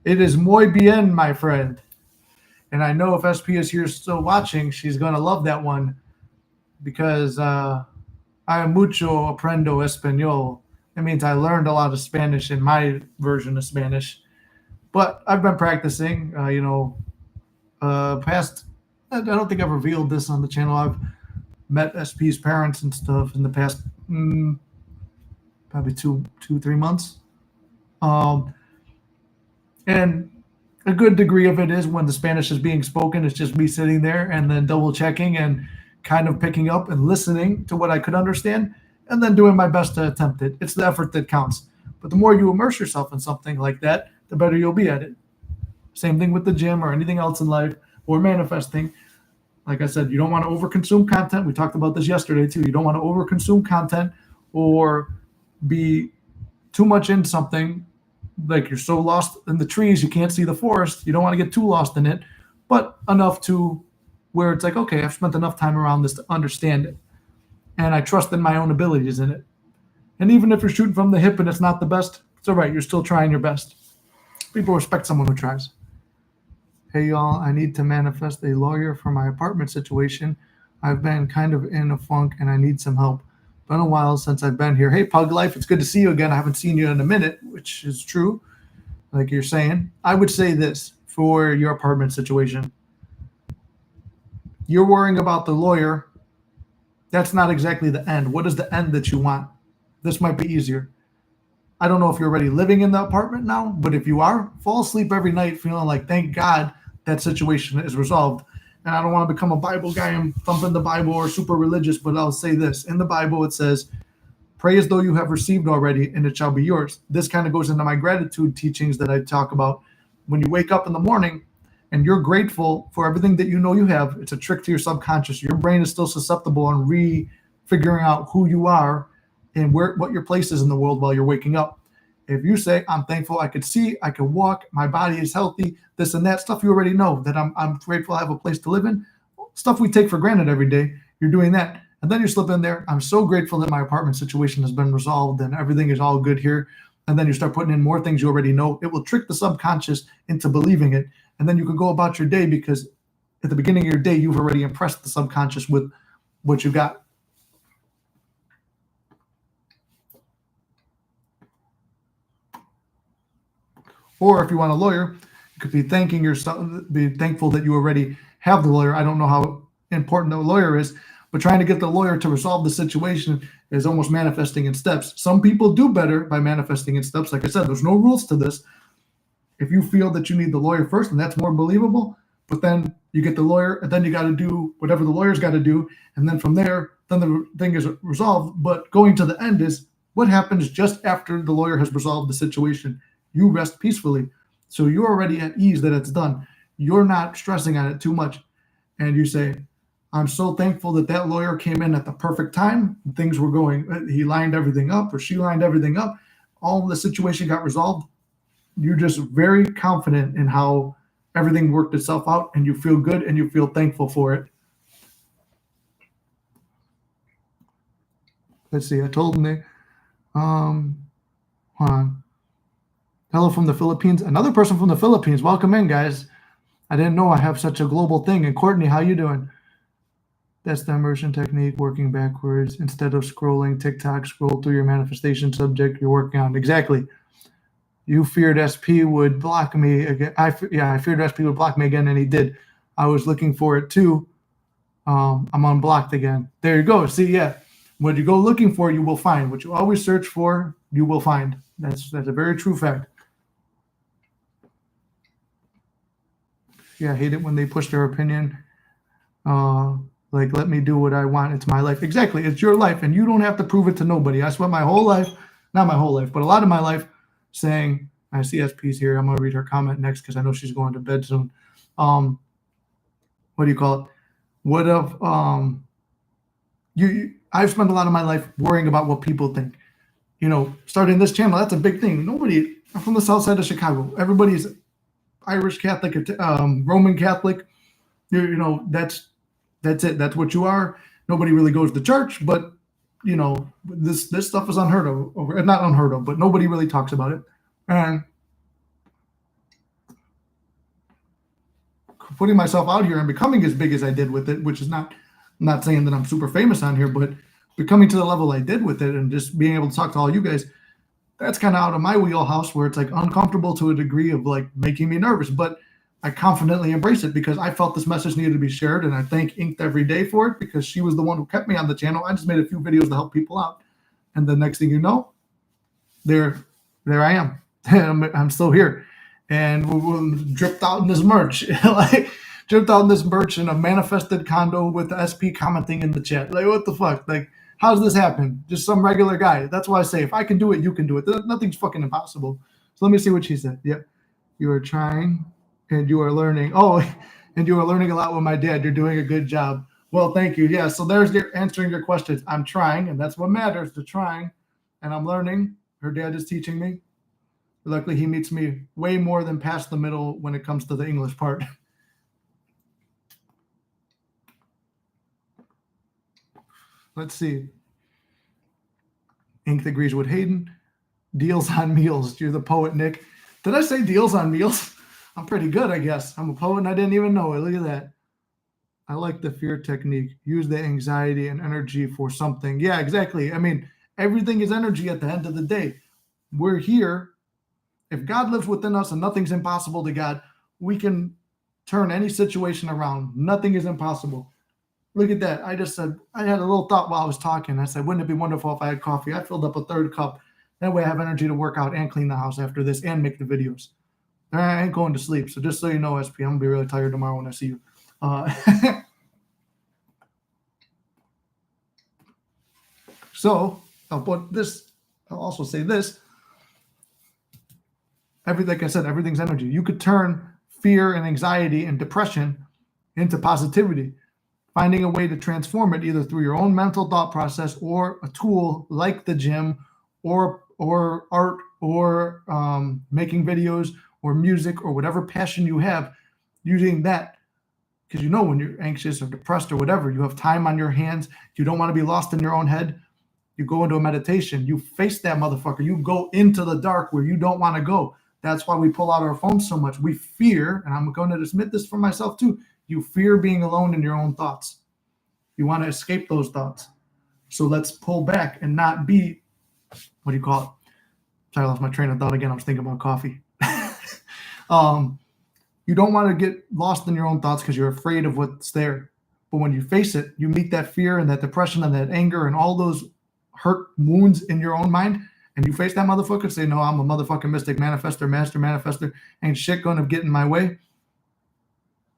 S1: It is muy bien, my friend. And I know if SP is here still watching, she's going to love that one because I mucho aprendo español. It means I learned a lot of Spanish in my version of Spanish. But I've been practicing, past. I don't think I've revealed this on the channel. I've met SP's parents and stuff in the past probably 3 months. And a good degree of it is when the Spanish is being spoken, it's just me sitting there and then double checking and kind of picking up and listening to what I could understand and then doing my best to attempt it. It's the effort that counts. But the more you immerse yourself in something like that, the better you'll be at it. Same thing with the gym or anything else in life or manifesting. Like I said, you don't want to overconsume content. We talked about this yesterday too. You don't want to overconsume content or be too much in something, like you're so lost in the trees you can't see the forest. You don't want to get too lost in it, but enough to where it's like, okay, I've spent enough time around this to understand it, and I trust in my own abilities in it. And even if you're shooting from the hip and it's not the best, it's all right. You're still trying your best. People respect someone who tries. Hey, y'all, I need to manifest a lawyer for my apartment situation. I've been kind of in a funk and I need some help. Been a while since I've been here. Hey, Pug Life, it's good to see you again. I haven't seen you in a minute, which is true, like you're saying. I would say this for your apartment situation. You're worrying about the lawyer. That's not exactly the end. What is the end that you want? This might be easier. I don't know if you're already living in the apartment now, but if you are, fall asleep every night feeling like, thank God that situation is resolved. And I don't want to become a Bible guy and thumping the Bible or super religious, but I'll say this. In the Bible, it says, pray as though you have received already, and it shall be yours. This kind of goes into my gratitude teachings that I talk about. When you wake up in the morning and you're grateful for everything that you know you have, it's a trick to your subconscious. Your brain is still susceptible on figuring out who you are and what your place is in the world while you're waking up. If you say, I'm thankful I could see, I can walk, my body is healthy, this and that, stuff you already know, that I'm grateful I have a place to live in, stuff we take for granted every day, you're doing that. And then you slip in there, I'm so grateful that my apartment situation has been resolved and everything is all good here. And then you start putting in more things you already know. It will trick the subconscious into believing it. And then you can go about your day because at the beginning of your day, you've already impressed the subconscious with what you got. Or if you want a lawyer, you could be thanking yourself, be thankful that you already have the lawyer. I don't know how important the lawyer is, but trying to get the lawyer to resolve the situation is almost manifesting in steps. Some people do better by manifesting in steps. Like I said, there's no rules to this. If you feel that you need the lawyer first, and that's more believable, but then you get the lawyer, and then you got to do whatever the lawyer's got to do, and then from there, then the thing is resolved. But going to the end is what happens just after the lawyer has resolved the situation. You rest peacefully. So you're already at ease that it's done. You're not stressing on it too much. And you say, I'm so thankful that that lawyer came in at the perfect time. Things were going, he lined everything up or she lined everything up. All of the situation got resolved. You're just very confident in how everything worked itself out and you feel good and you feel thankful for it. Let's see. I told them hold on. Hello from the Philippines. Another person from the Philippines. Welcome in, guys. I didn't know I have such a global thing. And Courtney, how you doing? That's the immersion technique, working backwards. Instead of scrolling TikTok, scroll through your manifestation subject you're working on. Exactly. You feared SP would block me again. I feared SP would block me again, and he did. I was looking for it too. I'm unblocked again. There you go. See, yeah. What you go looking for, you will find. What you always search for, you will find. That's a very true fact. Yeah, I hate it when they push their opinion. Like, let me do what I want. It's my life. Exactly. It's your life, and you don't have to prove it to nobody. I spent my whole life, not my whole life, but a lot of my life saying, I see SP's here. I'm going to read her comment next because I know she's going to bed soon. What do you call it? What if I've spent a lot of my life worrying about what people think. You know, starting this channel, that's a big thing. I'm from the south side of Chicago. Everybody's Irish Catholic, Roman Catholic. You know, that's it. That's what you are. Nobody really goes to church, but this stuff is unheard of, or not unheard of, but nobody really talks about it. And putting myself out here and becoming as big as I did with it, which is not, I'm not saying that I'm super famous on here, but becoming to the level I did with it and just being able to talk to all you guys, that's kind of out of my wheelhouse, where it's like uncomfortable to a degree of like making me nervous, but I confidently embrace it because I felt this message needed to be shared. And I thank Inked every day for it, because she was the one who kept me on the channel. I just made a few videos to help people out. And the next thing you know, there I am. I'm still here. And we dripped out in this merch, like dripped out in this merch in a manifested condo with the SP commenting in the chat. Like, what the fuck? Like, how does this happen? Just some regular guy. That's why I say, if I can do it, you can do it. Nothing's fucking impossible. So let me see what she said. Yep. You are trying and you are learning. Oh, and you are learning a lot with my dad. You're doing a good job. Well, thank you. Yeah. So there's answering your questions. I'm trying, and that's what matters, the trying. And I'm learning. Her dad is teaching me. Luckily, he meets me way more than past the middle when it comes to the English part. Let's see. Ink agrees with Hayden. Deals on meals. You're the poet, Nick. Did I say deals on meals? I'm pretty good, I guess. I'm a poet and I didn't even know it. Look at that. I like the fear technique. Use the anxiety and energy for something. Yeah, exactly. I mean, everything is energy at the end of the day. We're here. If God lives within us and nothing's impossible to God, we can turn any situation around. Nothing is impossible. Look at that. I just said, I had a little thought while I was talking. I said, wouldn't it be wonderful if I had coffee? I filled up a third cup. That way I have energy to work out and clean the house after this and make the videos. I ain't going to sleep. So just so you know, SP, I'm going to be really tired tomorrow when I see you. So I'll put this. I'll also say this. Like I said, everything's energy. You could turn fear and anxiety and depression into positivity, finding a way to transform it either through your own mental thought process or a tool like the gym or art or making videos or music or whatever passion you have, using that. Because when you're anxious or depressed or whatever, you have time on your hands. You don't want to be lost in your own head. You go into a meditation. You face that motherfucker. You go into the dark where you don't want to go. That's why we pull out our phones so much. We fear, and I'm going to admit this for myself too, you fear being alone in your own thoughts. You want to escape those thoughts. So let's pull back and not be, what do you call it? Sorry, I lost my train of thought again. I was thinking about coffee. You don't want to get lost in your own thoughts because you're afraid of what's there. But when you face it, you meet that fear and that depression and that anger and all those hurt wounds in your own mind, and you face that motherfucker and say, no, I'm a motherfucking mystic manifester, master manifester, ain't shit going to get in my way.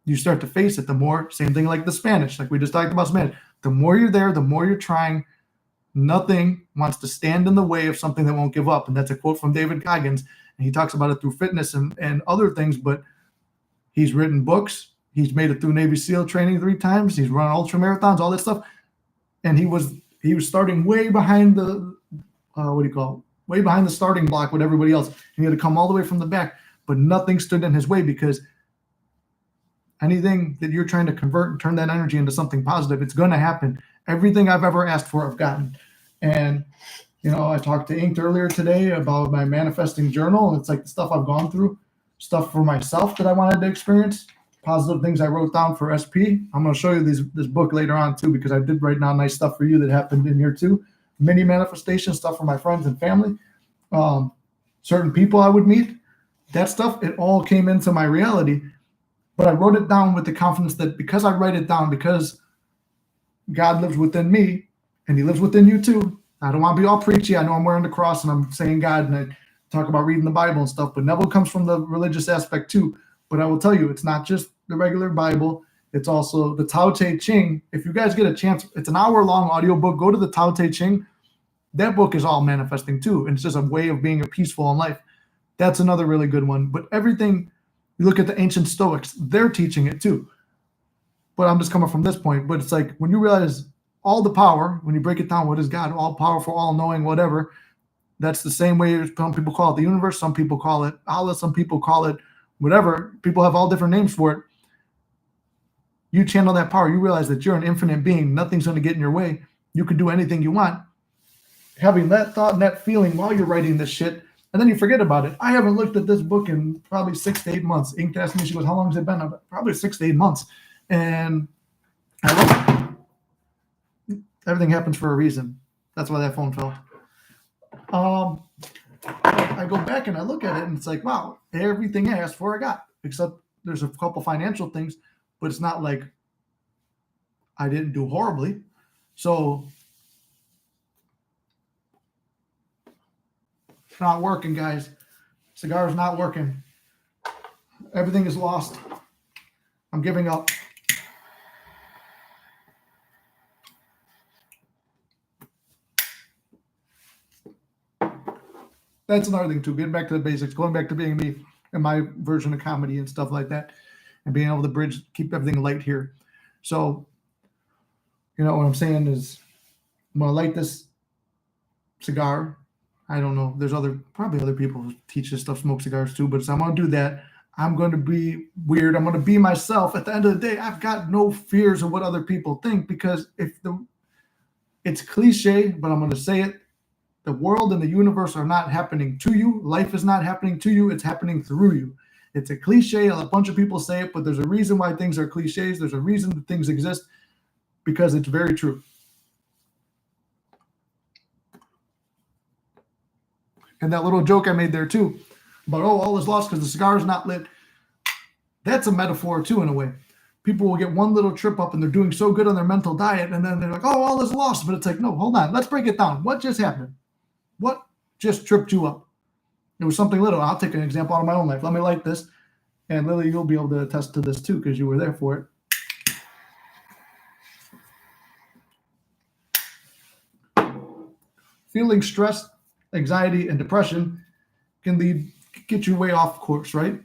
S1: You start to face it the more, same thing like the Spanish, like we just talked about Spanish. The more you're there, the more you're trying. Nothing wants to stand in the way of something that won't give up. And that's a quote from David Goggins. And he talks about it through fitness and other things, but he's written books. He's made it through Navy SEAL training 3 times. He's run ultra marathons, all that stuff. And he was starting way behind the, way behind the starting block with everybody else. He had to come all the way from the back, but nothing stood in his way, because anything that you're trying to convert and turn that energy into something positive, it's going to happen. Everything I've ever asked for, I've gotten. And, I talked to Inked earlier today about my manifesting journal. And it's like the stuff I've gone through, stuff for myself that I wanted to experience, positive things I wrote down for SP. I'm going to show you this book later on too, because I did write down nice stuff for you that happened in here too. Mini manifestation stuff for my friends and family, certain people I would meet, that stuff, it all came into my reality. But I wrote it down with the confidence that because I write it down, because God lives within me and he lives within you too. I don't want to be all preachy. I know I'm wearing the cross and I'm saying God and I talk about reading the Bible and stuff, but Neville comes from the religious aspect too. But I will tell you, it's not just the regular Bible. It's also the Tao Te Ching. If you guys get a chance, it's an hour-long audiobook. Go to the Tao Te Ching. That book is all manifesting too. And it's just a way of being peaceful in life. That's another really good one. But everything, you look at the ancient Stoics, they're teaching it too. But I'm just coming from this point. But it's like when you realize all the power, when you break it down, what is God? All powerful, all knowing, whatever. That's the same way some people call it the universe. Some people call it Allah. Some people call it whatever. People have all different names for it. You channel that power. You realize that you're an infinite being. Nothing's going to get in your way. You can do anything you want. having that thought and that feeling while you're writing this shit, and then you forget about it. I haven't looked at this book in probably 6 to 8 months. Ink asked me, she goes, "How long has it been?" I'm like, probably 6 to 8 months. And I love it. Everything happens for a reason. That's why that phone fell. I go back and I look at it, and it's like, wow, everything I asked for, I got. Except there's a couple financial things, but it's not like I didn't do horribly. So it's not working, guys. Cigar's not working. Everything is lost. I'm giving up. That's another thing too. Getting back to the basics, going back to being me and my version of comedy and stuff like that, and being able to bridge, keep everything light here. So, you know what I'm saying is, I'm gonna light this cigar. I don't know. There's probably other people who teach this stuff, smoke cigars too. But so I'm gonna do that. I'm going to be weird. I'm going to be myself. At the end of the day, I've got no fears of what other people think, because it's cliche, but I'm going to say it. The world and the universe are not happening to you. Life is not happening to you. It's happening through you. It's a cliche. A bunch of people say it, but there's a reason why things are cliches. There's a reason that things exist, because it's very true. And that little joke I made there too, about, oh, all is lost because the cigar is not lit. That's a metaphor too, in a way. People will get one little trip up and they're doing so good on their mental diet, and then they're like, oh, all is lost. But it's like, no, hold on. Let's break it down. What just happened? What just tripped you up? It was something little. I'll take an example out of my own life. Let me light this. And Lily, you'll be able to attest to this too, because you were there for it. Feeling stress, anxiety, and depression can get you way off course, right?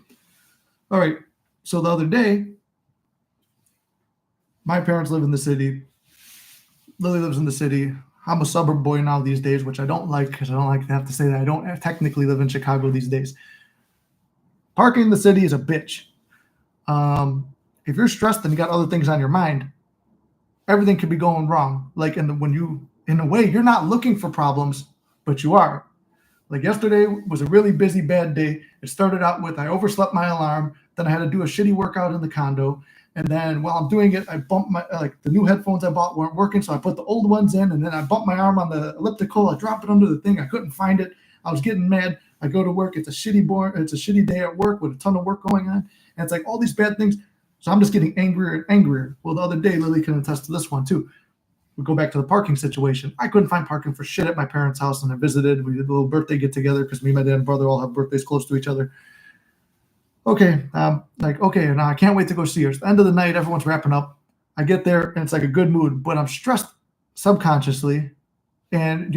S1: All right. So the other day, my parents live in the city. Lily lives in the city. I'm a suburb boy now these days, which I don't like, because I don't like to have to say that I don't technically live in Chicago these days. Parking in the city is a bitch. If you're stressed and you got other things on your mind, everything could be going wrong. Like, in a way, you're not looking for problems, but you are. Like, yesterday was a really busy, bad day. It started out with, I overslept my alarm. Then I had to do a shitty workout in the condo. And then while I'm doing it, I bumped the new headphones I bought weren't working. So I put the old ones in, and then I bumped my arm on the elliptical. I dropped it under the thing. I couldn't find it. I was getting mad. I go to work. It's a shitty day at work with a ton of work going on. And it's like all these bad things. So I'm just getting angrier and angrier. Well, the other day, Lily can attest to this one too. We go back to the parking situation. I couldn't find parking for shit at my parents' house, and I visited. We did a little birthday get together, because me, my dad, and brother all have birthdays close to each other. Okay, okay, now I can't wait to go see her. It's the end of the night, everyone's wrapping up. I get there, and it's like a good mood, but I'm stressed subconsciously. And,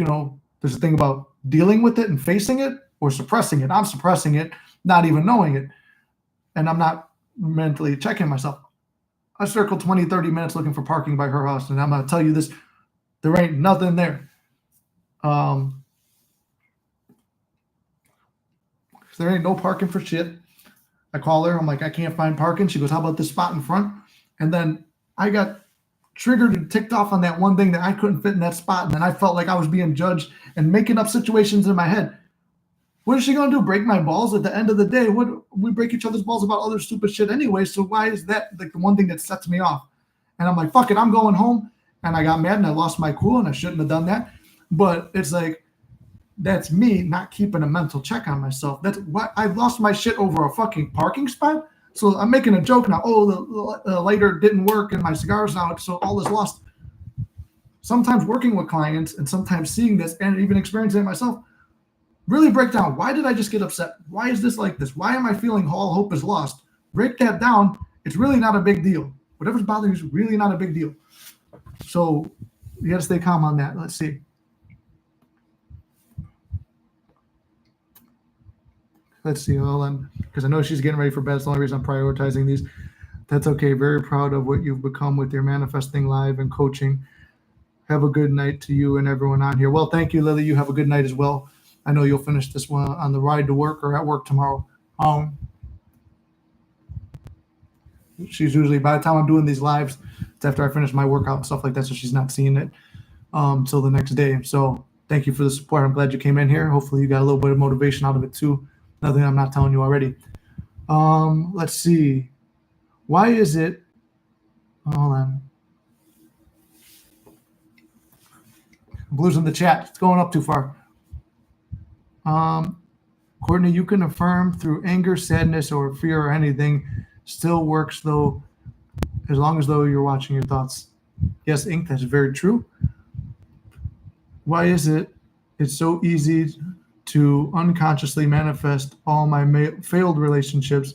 S1: there's a thing about dealing with it and facing it or suppressing it. I'm suppressing it, not even knowing it. And I'm not mentally checking myself. I circled 20, 30 minutes looking for parking by her house, and I'm going to tell you this, there ain't nothing there. There ain't no parking for shit. I call her. I'm like, I can't find parking. She goes, how about this spot in front? And then I got triggered and ticked off on that one thing that I couldn't fit in that spot. And then I felt like I was being judged and making up situations in my head. What is she going to do? Break my balls? At the end of the day, we break each other's balls about other stupid shit anyway. So why is that like the one thing that sets me off? And I'm like, fuck it, I'm going home. And I got mad and I lost my cool, and I shouldn't have done that. But it's like, that's me not keeping a mental check on myself. That's why I lost my shit over a fucking parking spot. So I'm making a joke now. Oh, the lighter didn't work and my cigar's out, so all is lost. Sometimes working with clients and sometimes seeing this and even experiencing it myself, really break down. Why did I just get upset? Why is this like this? Why am I feeling all hope is lost? Break that down. It's really not a big deal. Whatever's bothering you is really not a big deal. So you got to stay calm on that. Let's see. Hold on, because I know she's getting ready for bed. That's the only reason I'm prioritizing these. That's okay. Very proud of what you've become with your manifesting live and coaching. Have a good night to you and everyone on here. Well, thank you, Lily. You have a good night as well. I know you'll finish this one on the ride to work or at work tomorrow. She's usually, by the time I'm doing these lives, it's after I finish my workout and stuff like that, so she's not seeing it till the next day. So Thank you for the support. I'm glad you came in here. Hopefully you got a little bit of motivation out of it too. Nothing I'm not telling you already. Let's see. Why is it? Hold on. I'm losing the chat. It's going up too far. Courtney, you can affirm through anger, sadness, or fear or anything. Still works though, as long as though you're watching your thoughts. Yes, Ink, that's very true. Why is it? It's so easy to unconsciously manifest all my failed relationships.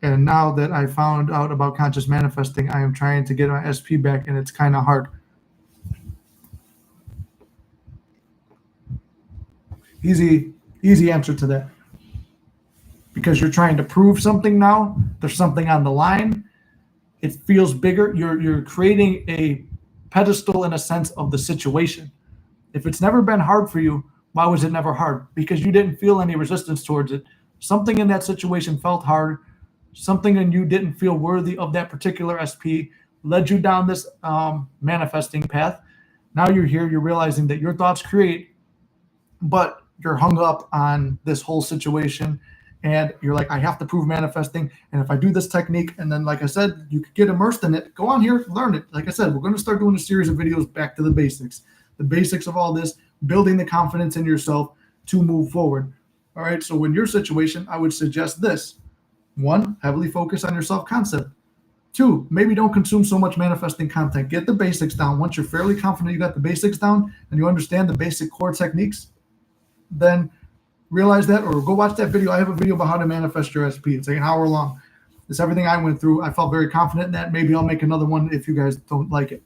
S1: And now that I found out about conscious manifesting, I am trying to get my SP back, and it's kind of hard. Easy answer to that. Because you're trying to prove something now. There's something on the line. It feels bigger. You're creating a pedestal in a sense of the situation. If it's never been hard for you, why was it never hard? Because you didn't feel any resistance towards it. Something in that situation felt hard. Something in you didn't feel worthy of that particular SP, led you down this manifesting path. Now you're here. You're realizing that your thoughts create, but you're hung up on this whole situation. And you're like, I have to prove manifesting. And if I do this technique, and then, like I said, you could get immersed in it. Go on here, learn it. Like I said, we're going to start doing a series of videos back to the basics. The basics of all this, building the confidence in yourself to move forward. All right. So in your situation, I would suggest this. 1, heavily focus on your self-concept. 2, maybe don't consume so much manifesting content. Get the basics down. Once you're fairly confident you got the basics down and you understand the basic core techniques, then realize that, or go watch that video. I have a video about how to manifest your SP. It's like an hour long. It's everything I went through. I felt very confident in that. Maybe I'll make another one if you guys don't like it.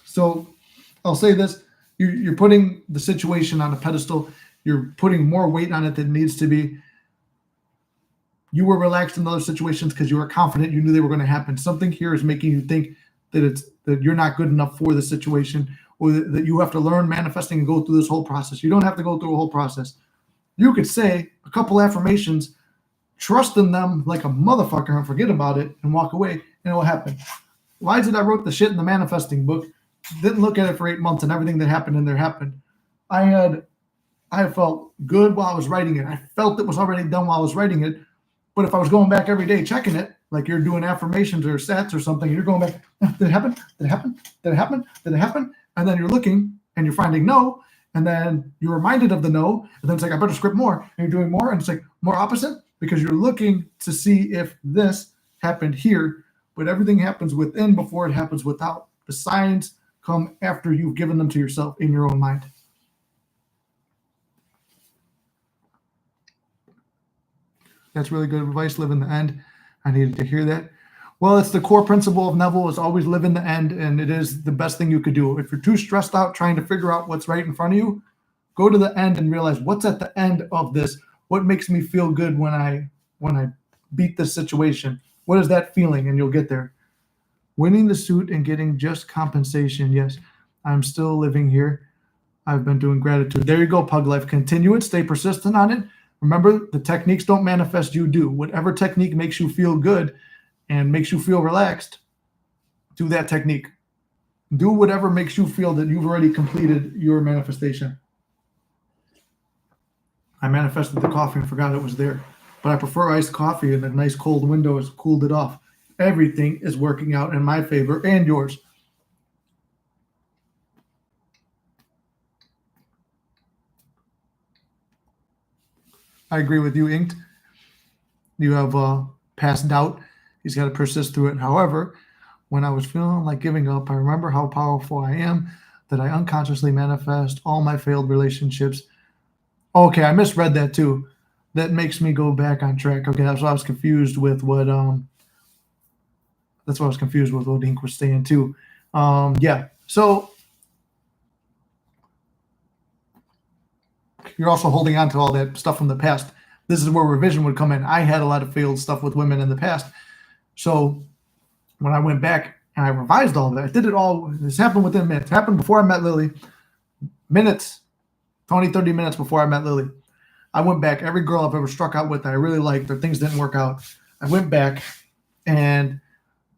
S1: So I'll say this. You're putting the situation on a pedestal. You're putting more weight on it than it needs to be. You were relaxed in other situations because you were confident. You knew they were going to happen. Something here is making you think that you're not good enough for the situation, or that you have to learn manifesting and go through this whole process. You don't have to go through a whole process. You could say a couple affirmations, trust in them like a motherfucker, and forget about it and walk away, and it will happen. Why is it I wrote the shit in the manifesting book? Didn't look at it for 8 months, and everything that happened in there happened. I felt good while I was writing it. I felt it was already done while I was writing it. But if I was going back every day checking it, like you're doing affirmations or stats or something, you're going back, did it happen? Did it happen? Did it happen? Did it happen? And then you're looking and you're finding no. And then you're reminded of the no. And then it's like, I better script more. And you're doing more. And it's like more opposite, because you're looking to see if this happened here. But everything happens within before it happens without. The signs come after you've given them to yourself in your own mind. That's really good advice. Live in the end. I needed to hear that. Well, it's the core principle of Neville, is always live in the end, and it is the best thing you could do. If you're too stressed out trying to figure out what's right in front of you, go to the end and realize what's at the end of this. What makes me feel good when I beat this situation? What is that feeling? And you'll get there. Winning the suit and getting just compensation. Yes, I'm still living here. I've been doing gratitude. There you go, Pug Life. Continue it. Stay persistent on it. Remember, the techniques don't manifest, you do. Whatever technique makes you feel good and makes you feel relaxed, do that technique. Do whatever makes you feel that you've already completed your manifestation. I manifested the coffee and forgot it was there. But I prefer iced coffee, and a nice cold window has cooled it off. Everything is working out in my favor and yours. I agree with you, Inked. You have past doubt. He's got to persist through it. However, when I was feeling like giving up, I remember how powerful I am, that I unconsciously manifest all my failed relationships. Okay, I misread that too. That makes me go back on track. Okay, that's why I was confused with what Ink was saying too. Yeah. So you're also holding on to all that stuff from the past. This is where revision would come in. I had a lot of failed stuff with women in the past. So when I went back and I revised all of that, I did it all. This happened within minutes. It happened before I met Lily. Minutes, 20, 30 minutes before I met Lily. I went back. Every girl I've ever struck out with that I really liked, their things didn't work out. I went back and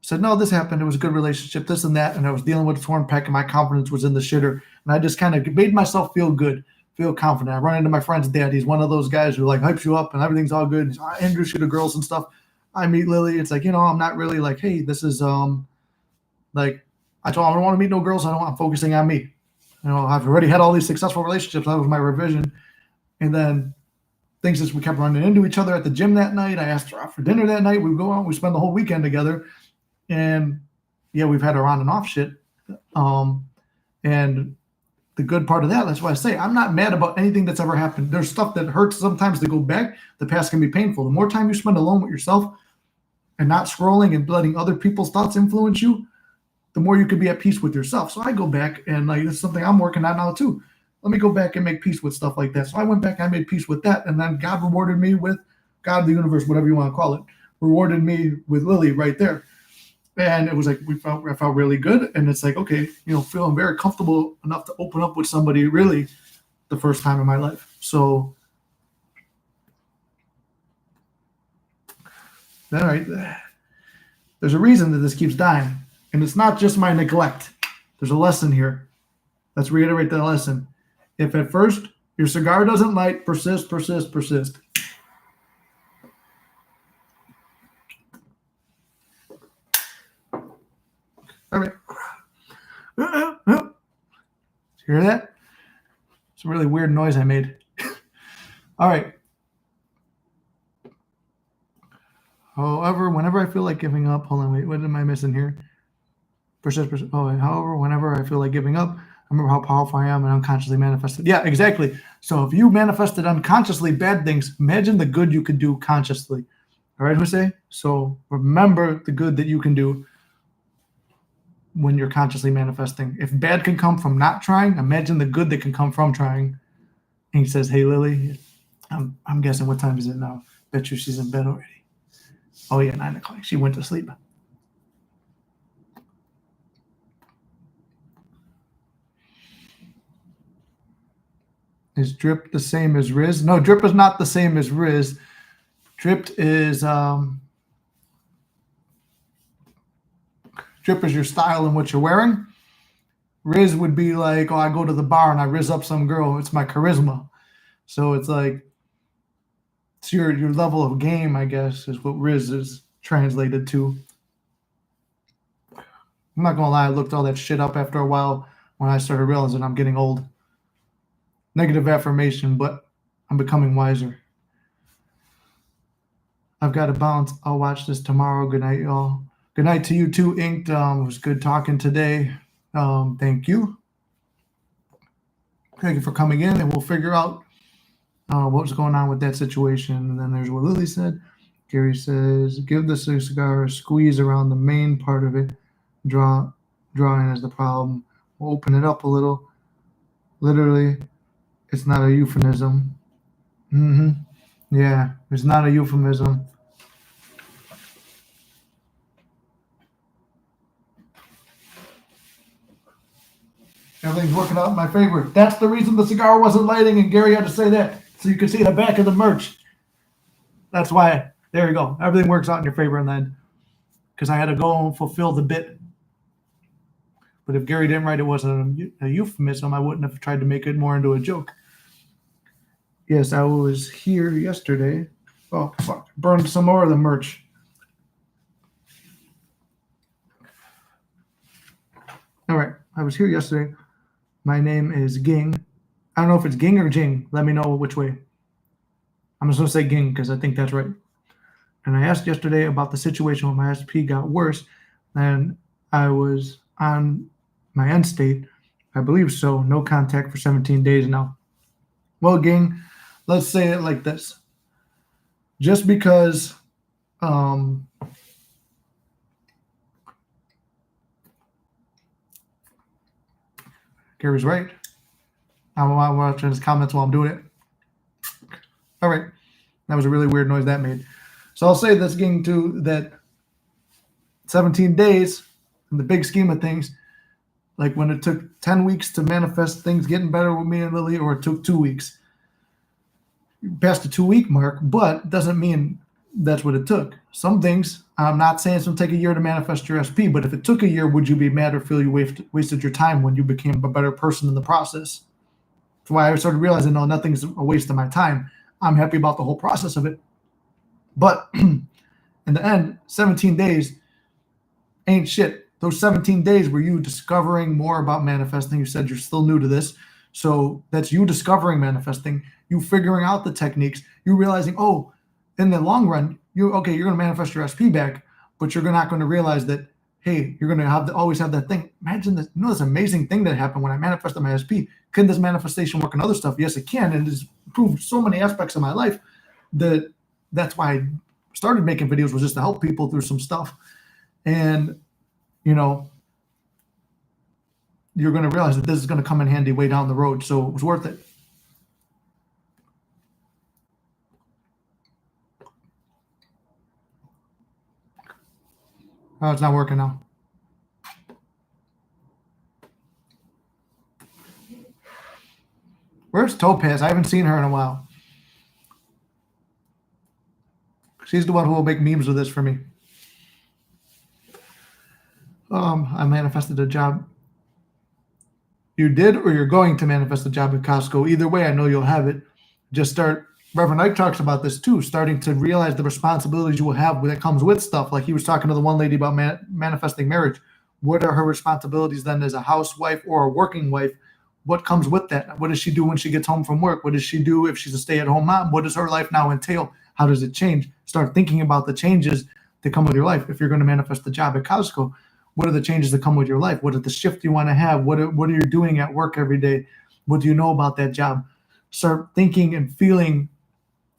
S1: said, no, this happened. It was a good relationship, this and that. And I was dealing with a torn pec and my confidence was in the shitter. And I just kind of made myself feel good, feel confident. I run into my friend's dad. He's one of those guys who like hypes you up and everything's all good. He's introduce you to girls and stuff. I meet Lily. It's like, I'm not really like, hey, this is like, I told him I don't want to meet no girls. I'm focusing on me. I've already had all these successful relationships. That was my revision. And then things just, we kept running into each other at the gym that night. I asked her out for dinner that night. We go out, we spend the whole weekend together. And yeah, we've had our on and off shit. And the good part of that's why I say I'm not mad about anything that's ever happened. There's stuff that hurts sometimes to go back. The past can be painful. The more time you spend alone with yourself and not scrolling and letting other people's thoughts influence you, the more you can be at peace with yourself. So I go back and like, this is something I'm working on now too. Let me go back and make peace with stuff like that. So I went back, I made peace with that. And then God rewarded me with God, the universe, whatever you want to call it, rewarded me with Lily right there. And it was like, I felt really good. And it's like, okay, feeling very comfortable enough to open up with somebody really the first time in my life. So, all right, there's a reason that this keeps dying. And it's not just my neglect. There's a lesson here. Let's reiterate that lesson. If at first your cigar doesn't light, persist, persist, persist. All right. You hear that? It's a really weird noise I made. All right. However, whenever I feel like giving up, hold on, wait, what am I missing here? Persist. However, whenever I feel like giving up, I remember how powerful I am and unconsciously manifested. Yeah, exactly. So if you manifested unconsciously bad things, imagine the good you could do consciously. All right, Jose? So remember the good that you can do when you're consciously manifesting. If bad can come from not trying, imagine the good that can come from trying. And he says, hey, Lily, I'm guessing what time is it now? Bet you she's in bed already. Oh, yeah, 9 o'clock. She went to sleep. Is Drip the same as Riz? No, Drip is not the same as Riz. Drip is Drip is your style and what you're wearing. Riz would be like, I go to the bar and I riz up some girl. It's my charisma. So it's like, it's your level of game, I guess, is what Riz is translated to. I'm not going to lie, I looked all that shit up after a while when I started realizing I'm getting old. Negative affirmation, but I'm becoming wiser. I've got to bounce. I'll watch this tomorrow. Good night, y'all. Good night to you too, Inked. It was good talking today. Thank you. Thank you for coming in, and we'll figure out what's going on with that situation. And then there's what Lily said. Gary says, give the cigar a squeeze around the main part of it. Drawing is the problem. We'll open it up a little. Literally, it's not a euphemism. Yeah, it's not a euphemism. Everything's working out in my favor. That's the reason the cigar wasn't lighting, and Gary had to say that so you can see the back of the merch. That's why. There you go. Everything works out in your favor, and then because I had to go and fulfill the bit. But if Gary didn't write it wasn't a euphemism, I wouldn't have tried to make it more into a joke. Yes, I was here yesterday. Oh, fuck. Burned some more of the merch. All right. I was here yesterday. My name is Ging. I don't know if it's Ging or Jing. Let me know which way. I'm just going to say Ging because I think that's right. And I asked yesterday about the situation when my SP got worse and I was on my end state. I believe so. No contact for 17 days now. Well, Ging, let's say it like this. Just because Gary's right. I'm watching his comments while I'm doing it. All right. That was a really weird noise that made. So I'll say this, Ging, too, that 17 days in the big scheme of things, like when it took 10 weeks to manifest things getting better with me and Lily, or it took 2 weeks. Past the 2 week mark, but it doesn't mean that's what it took. Some things, I'm not saying it's going to take a year to manifest your SP, but if it took a year, would you be mad or feel you wasted your time when you became a better person in the process? That's why I started realizing, no, nothing's a waste of my time. I'm happy about the whole process of it. But in the end, 17 days ain't shit. Those 17 days were you discovering more about manifesting. You said you're still new to this. So that's you discovering manifesting, you figuring out the techniques, you realizing, oh, in the long run, you're going to manifest your SP back, but you're not going to realize that, hey, you're going to always have that thing. Imagine this, this amazing thing that happened when I manifested my SP. Can this manifestation work on other stuff? Yes, it can. And it's improved so many aspects of my life that's why I started making videos, was just to help people through some stuff. And, you're going to realize that this is going to come in handy way down the road. So it was worth it. Oh, it's not working now. Where's Topaz? I haven't seen her in a while. She's the one who will make memes with this for me. I manifested a job. You did, or you're going to manifest a job at Costco. Either way, I know you'll have it. Just start. Reverend Ike talks about this too, starting to realize the responsibilities you will have that comes with stuff. Like he was talking to the one lady about manifesting marriage. What are her responsibilities then as a housewife or a working wife? What comes with that? What does she do when she gets home from work? What does she do if she's a stay-at-home mom? What does her life now entail? How does it change? Start thinking about the changes that come with your life. If you're going to manifest the job at Costco, what are the changes that come with your life? What are the shift you want to have? What are you doing at work every day? What do you know about that job? Start thinking and feeling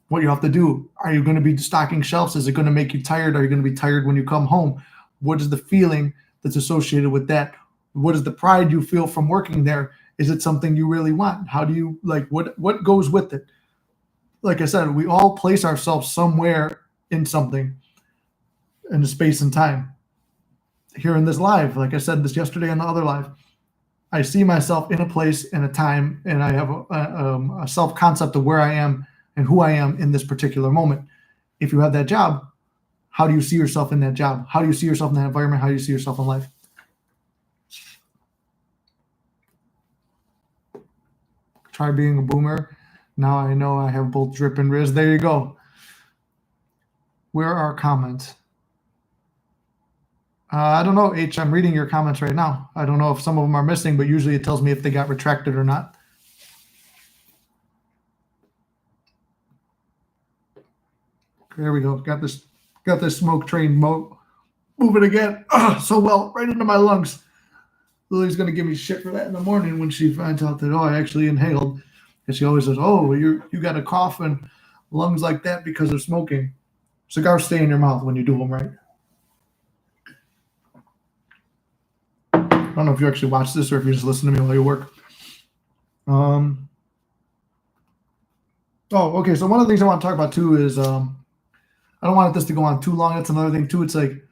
S1: what you have to do. Are you going to be stocking shelves? Is it going to make you tired? Are you going to be tired when you come home? What is the feeling that's associated with that? What is the pride you feel from working there? Is it something you really want? How do you what goes with it? Like I said, we all place ourselves somewhere in something in the space and time. Here in this live, like I said this yesterday in the other live, I see myself in a place and a time, and I have a self-concept of where I am and who I am in this particular moment. If you have that job, how do you see yourself in that job? How do you see yourself in that environment? How do you see yourself in life? Try being a boomer. Now I know I have both drip and Riz. There you go. Where are comments? I don't know, H. I'm reading your comments right now. I don't know if some of them are missing, but usually it tells me if they got retracted or not. There we go. Got this smoke train moving again. So well, right into my lungs. Lily's going to give me shit for that in the morning when she finds out that, I actually inhaled. And she always says, you got a cough and lungs like that because of smoking. Cigars stay in your mouth when you do them right. I don't know if you actually watch this or if you just listen to me while you work. Okay. So one of the things I want to talk about too is I don't want this to go on too long. That's another thing too. It's like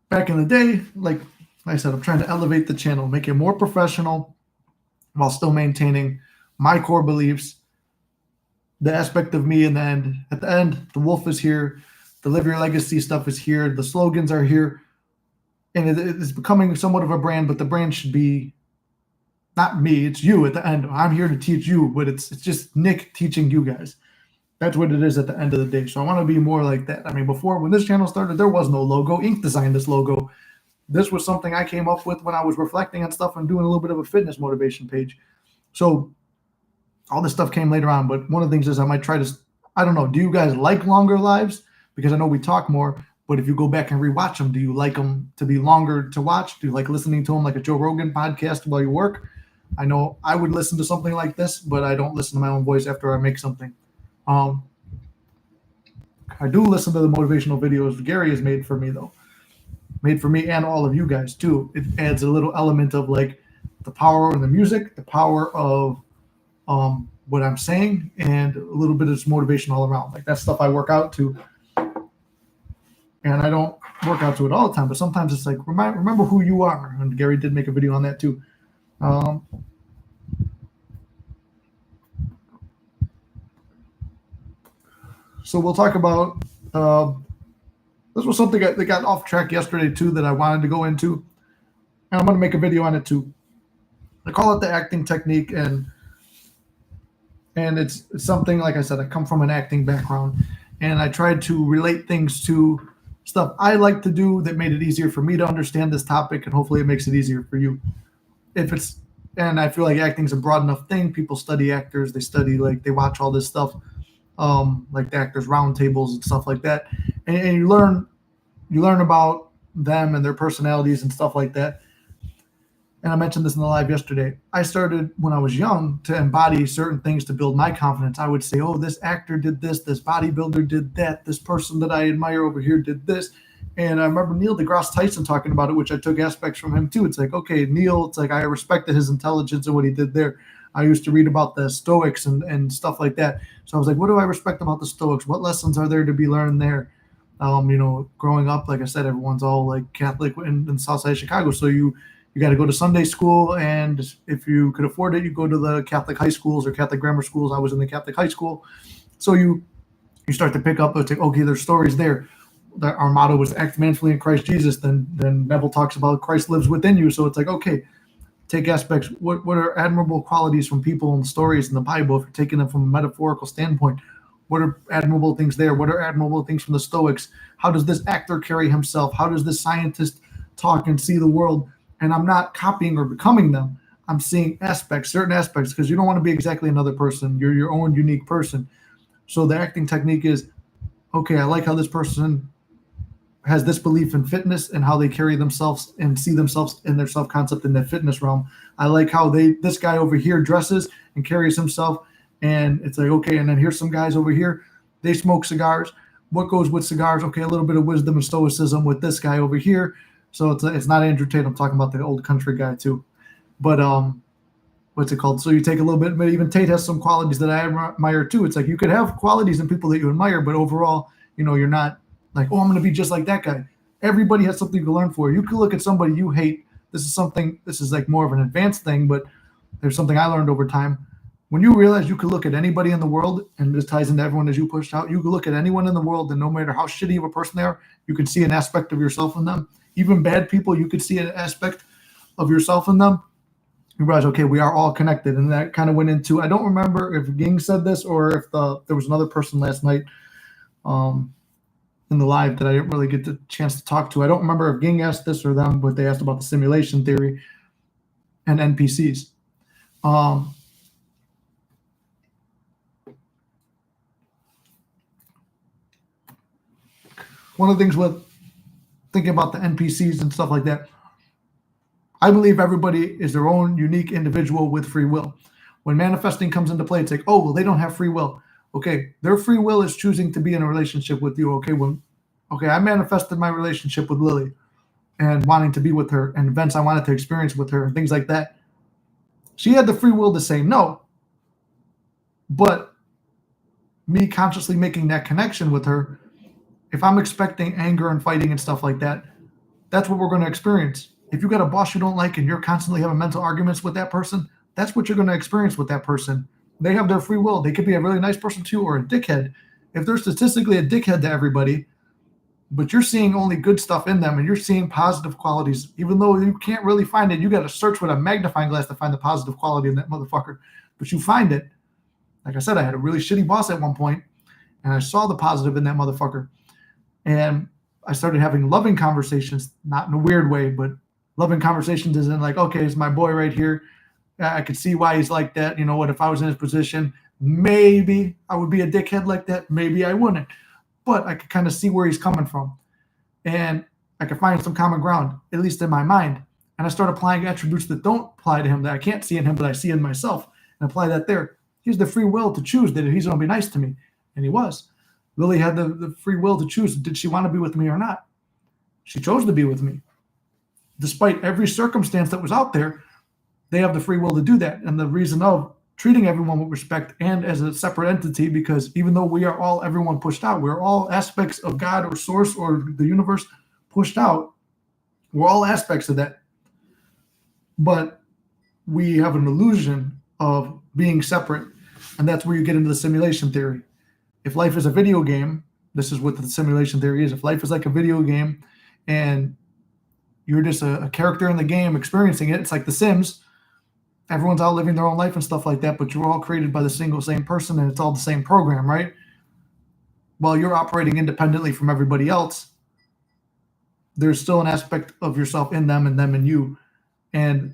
S1: back in the day, like I said, I'm trying to elevate the channel, make it more professional while still maintaining my core beliefs, the aspect of me in the end. At the end, the wolf is here. The Live Your Legacy stuff is here. The slogans are here. And it's becoming somewhat of a brand, but the brand should be not me. It's you at the end. I'm here to teach you, but it's just Nick teaching you guys. That's what it is at the end of the day. So I want to be more like that. I mean, before, when this channel started, there was no logo. Ink designed this logo. This was something I came up with when I was reflecting on stuff and doing a little bit of a fitness motivation page. So all this stuff came later on. But one of the things is I might try to, I don't know, do you guys like longer lives? Because I know we talk more. But if you go back and rewatch them, do you like them to be longer to watch? Do you like listening to them like a Joe Rogan podcast while you work? I know I would listen to something like this, but I don't listen to my own voice after I make something. I do listen to the motivational videos Gary has made for me, though. Made for me and all of you guys, too. It adds a little element of, like, the power of the music, the power of what I'm saying, and a little bit of this motivation all around. Like, that's stuff I work out to. And I don't work out to it all the time, but sometimes it's like, remember who you are. And Gary did make a video on that too. So we'll talk about This was something that got off track yesterday too that I wanted to go into, and I'm going to make a video on it too. I call it the acting technique, and it's something, like I said, I come from an acting background, and I tried to relate things to stuff I like to do that made it easier for me to understand this topic, and hopefully it makes it easier for you. If it's And I feel like acting's a broad enough thing. People study actors, they watch all this stuff, like the actors roundtables and stuff like that, and you learn about them and their personalities and stuff like that. And I mentioned this in the live yesterday. I started when I was young to embody certain things to build my confidence. I would say, oh, this actor did this bodybuilder did that, this person that I admire over here did this. And I remember Neil deGrasse Tyson talking about it, which I took aspects from him too. It's like, okay, Neil, it's like I respected his intelligence and what he did there. I used to read about the Stoics and stuff like that. So I was like, what do I respect about the Stoics? What lessons are there to be learned there? Growing up, like I said, everyone's all like Catholic in Southside Chicago. So you got to go to Sunday school, and if you could afford it, you go to the Catholic high schools or Catholic grammar schools. I was in the Catholic high school. So you start to pick up, it's like, okay, there's stories there. Our motto was act manfully in Christ Jesus. Then Neville talks about Christ lives within you. So it's like, okay, take aspects. What are admirable qualities from people and stories in the Bible? If you're taking them from a metaphorical standpoint, what are admirable things there? What are admirable things from the Stoics? How does this actor carry himself? How does this scientist talk and see the world? And I'm not copying or becoming them. I'm seeing certain aspects, because you don't want to be exactly another person. You're your own unique person. So the acting technique is, okay, I like how this person has this belief in fitness and how they carry themselves and see themselves in their self-concept in the fitness realm. I like how this guy over here dresses and carries himself. And it's like, okay, and then here's some guys over here, they smoke cigars. What goes with cigars? Okay, a little bit of wisdom and stoicism with this guy over here. So it's not Andrew Tate. I'm talking about the old country guy too. But what's it called? So you take a little bit, but even Tate has some qualities that I admire too. It's like you could have qualities in people that you admire, but overall, you're not like, oh, I'm going to be just like that guy. Everybody has something to learn for. You could look at somebody you hate. This is like more of an advanced thing, but there's something I learned over time. When you realize you could look at anybody in the world, and this ties into everyone as you pushed out, you could look at anyone in the world, and no matter how shitty of a person they are, you can see an aspect of yourself in them. Even bad people, you could see an aspect of yourself in them. You realize, okay, we are all connected. And that kind of went into, I don't remember if Ging said this or if there was another person last night in the live that I didn't really get the chance to talk to. I don't remember if Ging asked this or them, but they asked about the simulation theory and NPCs. One of the things with thinking about the NPCs and stuff like that, I believe everybody is their own unique individual with free will. When manifesting comes into play, it's like, oh, well, they don't have free will. Okay, their free will is choosing to be in a relationship with you. Okay, I manifested my relationship with Lily and wanting to be with her and events I wanted to experience with her and things like that. She had the free will to say no. But me consciously making that connection with her, if I'm expecting anger and fighting and stuff like that, that's what we're going to experience. If you got a boss you don't like and you're constantly having mental arguments with that person, that's what you're going to experience with that person. They have their free will. They could be a really nice person to you or a dickhead. If they're statistically a dickhead to everybody, but you're seeing only good stuff in them and you're seeing positive qualities, even though you can't really find it, you got to search with a magnifying glass to find the positive quality in that motherfucker. But you find it. Like I said, I had a really shitty boss at one point, and I saw the positive in that motherfucker. And I started having loving conversations, not in a weird way, but loving conversations isn't like, okay, it's my boy right here. I could see why he's like that. You know what? If I was in his position, maybe I would be a dickhead like that. Maybe I wouldn't. But I could kind of see where he's coming from. And I could find some common ground, at least in my mind. And I start applying attributes that don't apply to him, that I can't see in him, but I see in myself, and apply that there. He has the free will to choose that he's going to be nice to me. And he was. Lily had the free will to choose. Did she want to be with me or not? She chose to be with me. Despite every circumstance that was out there, they have the free will to do that. And the reason of treating everyone with respect and as a separate entity, because even though we are all everyone pushed out, we're all aspects of God or source or the universe pushed out. We're all aspects of that. But we have an illusion of being separate. And that's where you get into the simulation theory. If life is a video game, This is what the simulation theory is. If life is like a video game and you're just a character in the game experiencing it, it's like The Sims. Everyone's out living their own life and stuff like that, but you're all created by the same person, and it's all the same program, right? While you're operating independently from everybody else, there's still an aspect of yourself in them and them in you. And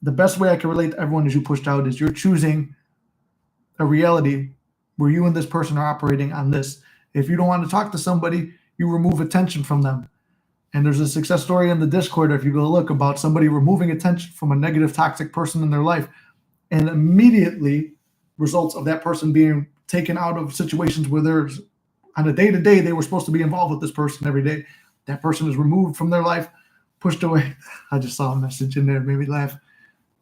S1: the best way I can relate to everyone as you pushed out is you're choosing a reality where you and this person are operating on this. If you don't want to talk to somebody, you remove attention from them. And there's a success story in the Discord, if you go look, about somebody removing attention from a negative, toxic person in their life. And immediately, results of that person being taken out of situations where there's, on a day-to-day, they were supposed to be involved with this person every day. That person is removed from their life, pushed away. I just saw a message in there, made me laugh.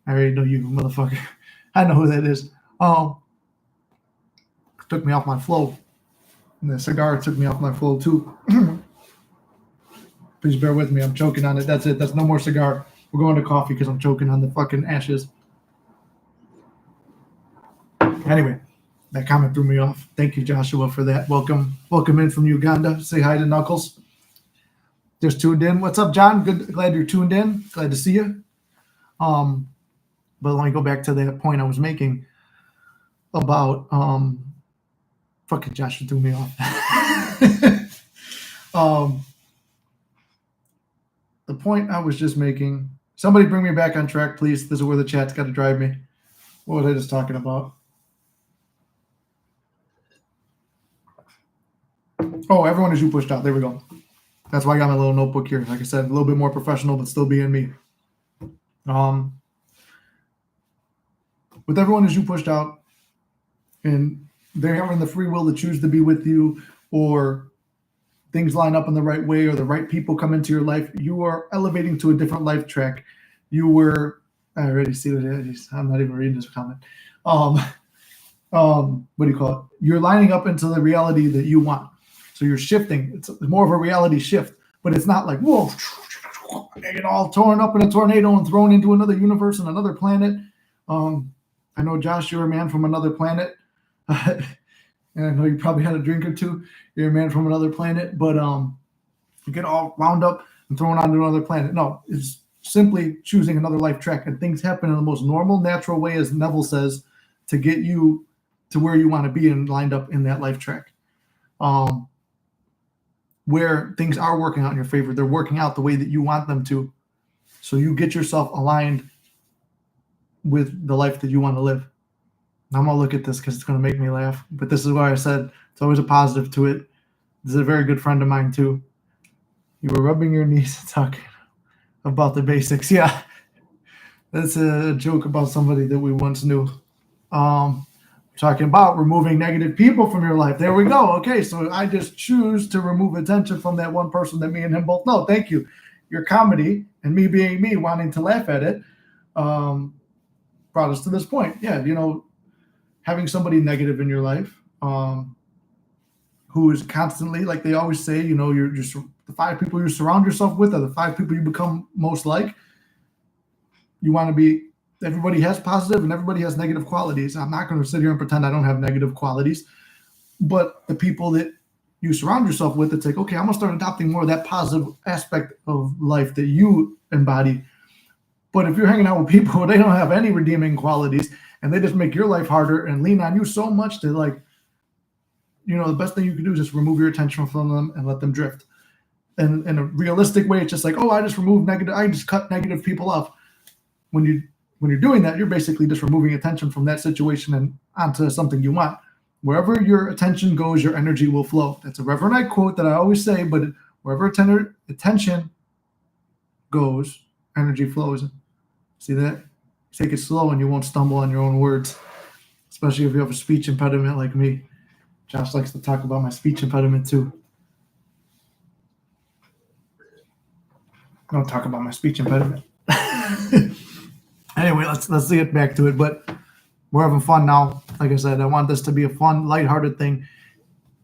S1: I already know you, motherfucker. I know who that is. Took me off my flow. And the cigar took me off my flow, too. Please bear with me. I'm choking on it. That's it. That's no more cigar. We're going to coffee because I'm choking on the fucking ashes. Anyway, that comment threw me off. Thank you, Joshua, for that. Welcome in from Uganda. Say hi to Knuckles. Just tuned in. What's up, John? Good. Glad you're tuned in. Glad to see you. But let me go back to that point I was making about fucking Joshua threw me off. The point I was just making. Somebody bring me back on track, please. This is where the chat's got to drive me. What was I just talking about? Oh, everyone is you pushed out. There we go. That's why I got my little notebook here. Like I said, a little bit more professional, but still being me. With everyone as you pushed out, and they're having the free will to choose to be with you, or things line up in the right way, or the right people come into your life, you are elevating to a different life track. I already see what it is. I'm not even reading this comment. What do you call it? You're lining up into the reality that you want. So you're shifting. It's more of a reality shift, but it's not like, whoa, get all torn up in a tornado and thrown into another universe and another planet. I know, Josh, you're a man from another planet. And I know you probably had a drink or two. You're a man from another planet, but you get all wound up and thrown onto another planet. No, it's simply choosing another life track, and things happen in the most normal, natural way, as Neville says, to get you to where you want to be and lined up in that life track. Where things are working out in your favor, they're working out the way that you want them to. So you get yourself aligned with the life that you want to live. I'm going to look at this because it's going to make me laugh. But this is why I said it's always a positive to it. This is a very good friend of mine, too. You were rubbing your knees and talking about the basics. Yeah. That's a joke about somebody that we once knew. Talking about removing negative people from your life. There we go. Okay, so I just choose to remove attention from that one person that me and him both know. Thank you. Your comedy and me being me, wanting to laugh at it, brought us to this point. Yeah, having somebody negative in your life, who is constantly, like they always say, you're just the 5 people you surround yourself with are the 5 people you become most like. You want to be, everybody has positive and everybody has negative qualities. I'm not going to sit here and pretend I don't have negative qualities, but the people that you surround yourself with, it's like, okay, I'm going to start adopting more of that positive aspect of life that you embody. But if you're hanging out with people, they don't have any redeeming qualities, and they just make your life harder and lean on you so much that, the best thing you can do is just remove your attention from them and let them drift. And in a realistic way, it's just like, I just cut negative people off. When you're doing that, you're basically just removing attention from that situation and onto something you want. Wherever your attention goes, your energy will flow. That's a Reverend I quote that I always say, but wherever attention goes, energy flows. See that? Take it slow and you won't stumble on your own words, especially if you have a speech impediment like me. Josh likes to talk about my speech impediment too. I don't talk about my speech impediment. Anyway, let's get back to it. But we're having fun now. Like I said, I want this to be a fun, lighthearted thing.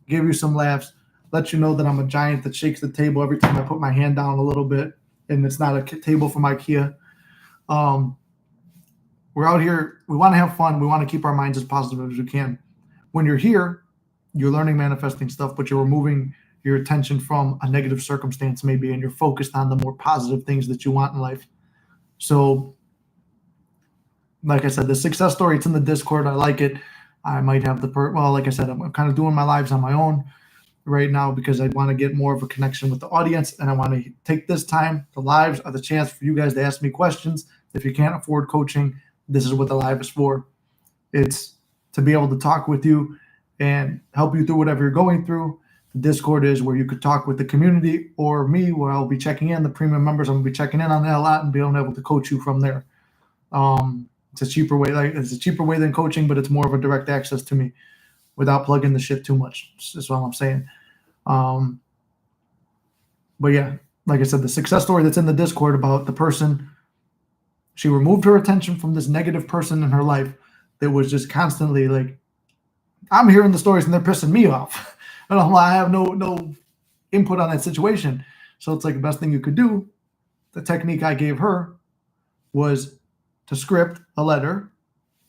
S1: Give you some laughs. Let you know that I'm a giant that shakes the table every time I put my hand down a little bit, and it's not a table from IKEA. We're out here. We want to have fun. We want to keep our minds as positive as we can. When you're here, you're learning manifesting stuff, but you're removing your attention from a negative circumstance maybe, and you're focused on the more positive things that you want in life. So like I said, the success story, it's in the Discord. I like it. I might have well, like I said, I'm kind of doing my lives on my own right now because I want to get more of a connection with the audience, and I want to take this time. The lives are the chance for you guys to ask me questions. If you can't afford coaching, this is what the live is for. It's to be able to talk with you and help you through whatever you're going through. The Discord is where you could talk with the community or me, where I'll be checking in. The premium members, I'm going to be checking in on that a lot and being able to coach you from there. It's a cheaper way. It's a cheaper way than coaching, but it's more of a direct access to me without plugging the shit too much. That's all I'm saying. But yeah, like I said, the success story that's in the Discord about the person, she removed her attention from this negative person in her life that was just constantly like, I'm hearing the stories and they're pissing me off. And I have no input on that situation. So it's like the best thing you could do. The technique I gave her was to script a letter,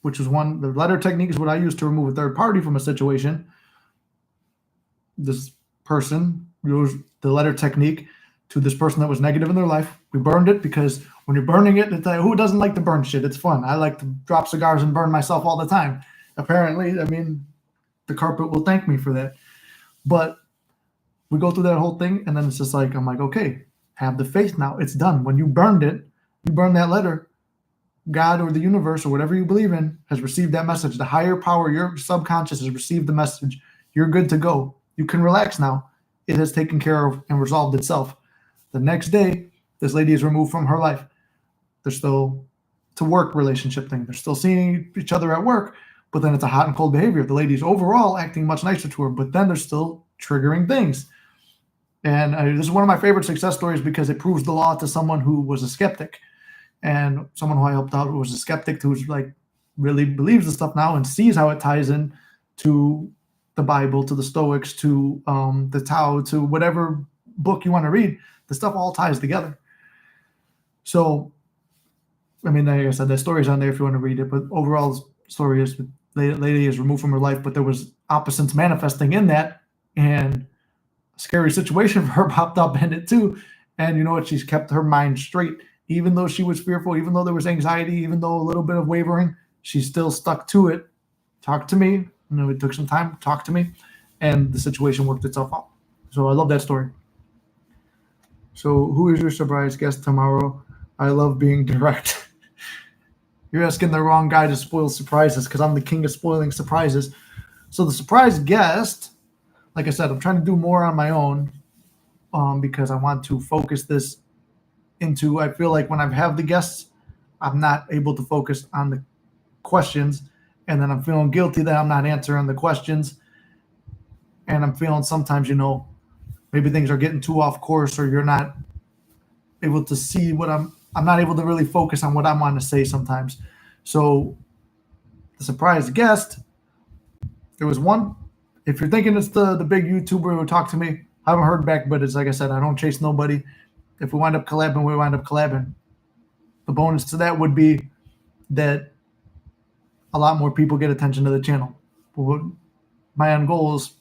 S1: which was the letter technique is what I use to remove a third party from a situation. This person used the letter technique to this person that was negative in their life. We burned it because when you're burning it, it's like, who doesn't like to burn shit? It's fun. I like to drop cigars and burn myself all the time. Apparently, I mean, the carpet will thank me for that. But we go through that whole thing, and then it's just like, I'm like, okay, have the faith now. It's done. When you burned it, you burned that letter, God or the universe or whatever you believe in has received that message. The higher power, your subconscious has received the message. You're good to go. You can relax now. It has taken care of and resolved itself. The next day, this lady is removed from her life. They're still, it's a work relationship thing. They're still seeing each other at work, but then it's a hot and cold behavior. The lady's overall acting much nicer to her, but then they're still triggering things. And this is one of my favorite success stories because it proves the law to someone who was a skeptic. And someone who I helped out who was a skeptic who's like really believes the stuff now and sees how it ties in to the Bible, to the Stoics, to the Tao, to whatever book you want to read. The stuff all ties together. So, I mean, like I said, the story's on there if you want to read it. But overall, the story is the lady is removed from her life, but there was opposites manifesting in that, and a scary situation for her popped up in it too. And you know what? She's kept her mind straight. Even though she was fearful, even though there was anxiety, even though a little bit of wavering, she still stuck to it. Talked to me. You know, it took some time. Talk to me. And the situation worked itself out. So I love that story. So who is your surprise guest tomorrow? I love being direct. You're asking the wrong guy to spoil surprises because I'm the king of spoiling surprises. So the surprise guest, like I said, I'm trying to do more on my own because I want to focus this into, I feel like when I have the guests, I'm not able to focus on the questions, and then I'm feeling guilty that I'm not answering the questions, and I'm feeling sometimes, you know, maybe things are getting too off course, or you're not able to see what I'm not able to really focus on what I want to say sometimes. So the surprise guest, there was one, if you're thinking it's the big YouTuber who talked to me, I haven't heard back, but it's like I said, I don't chase nobody. If we wind up collabing, we wind up collabing. The bonus to that would be that a lot more people get attention to the channel. But my end goal is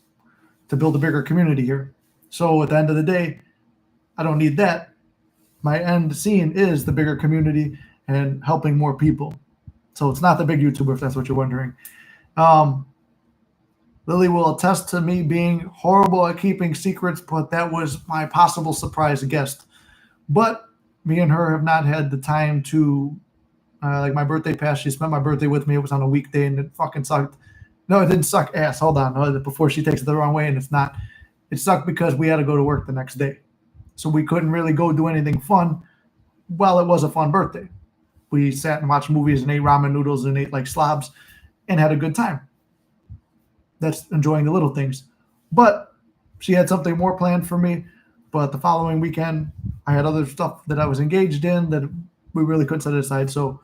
S1: to build a bigger community here. So at the end of the day, I don't need that. My end scene is the bigger community and helping more people. So it's not the big YouTuber, if that's what you're wondering. Lily will attest to me being horrible at keeping secrets, but that was my possible surprise guest. But me and her have not had the time to, like my birthday passed, she spent my birthday with me. It was on a weekday and it fucking sucked. No, it didn't suck ass. Hold on. Before she takes it the wrong way, and it's not. It sucked because we had to go to work the next day. So we couldn't really go do anything fun. Well, it was a fun birthday. We sat and watched movies and ate ramen noodles and ate like slobs and had a good time. That's enjoying the little things. But she had something more planned for me. But the following weekend, I had other stuff that I was engaged in that we really couldn't set it aside. So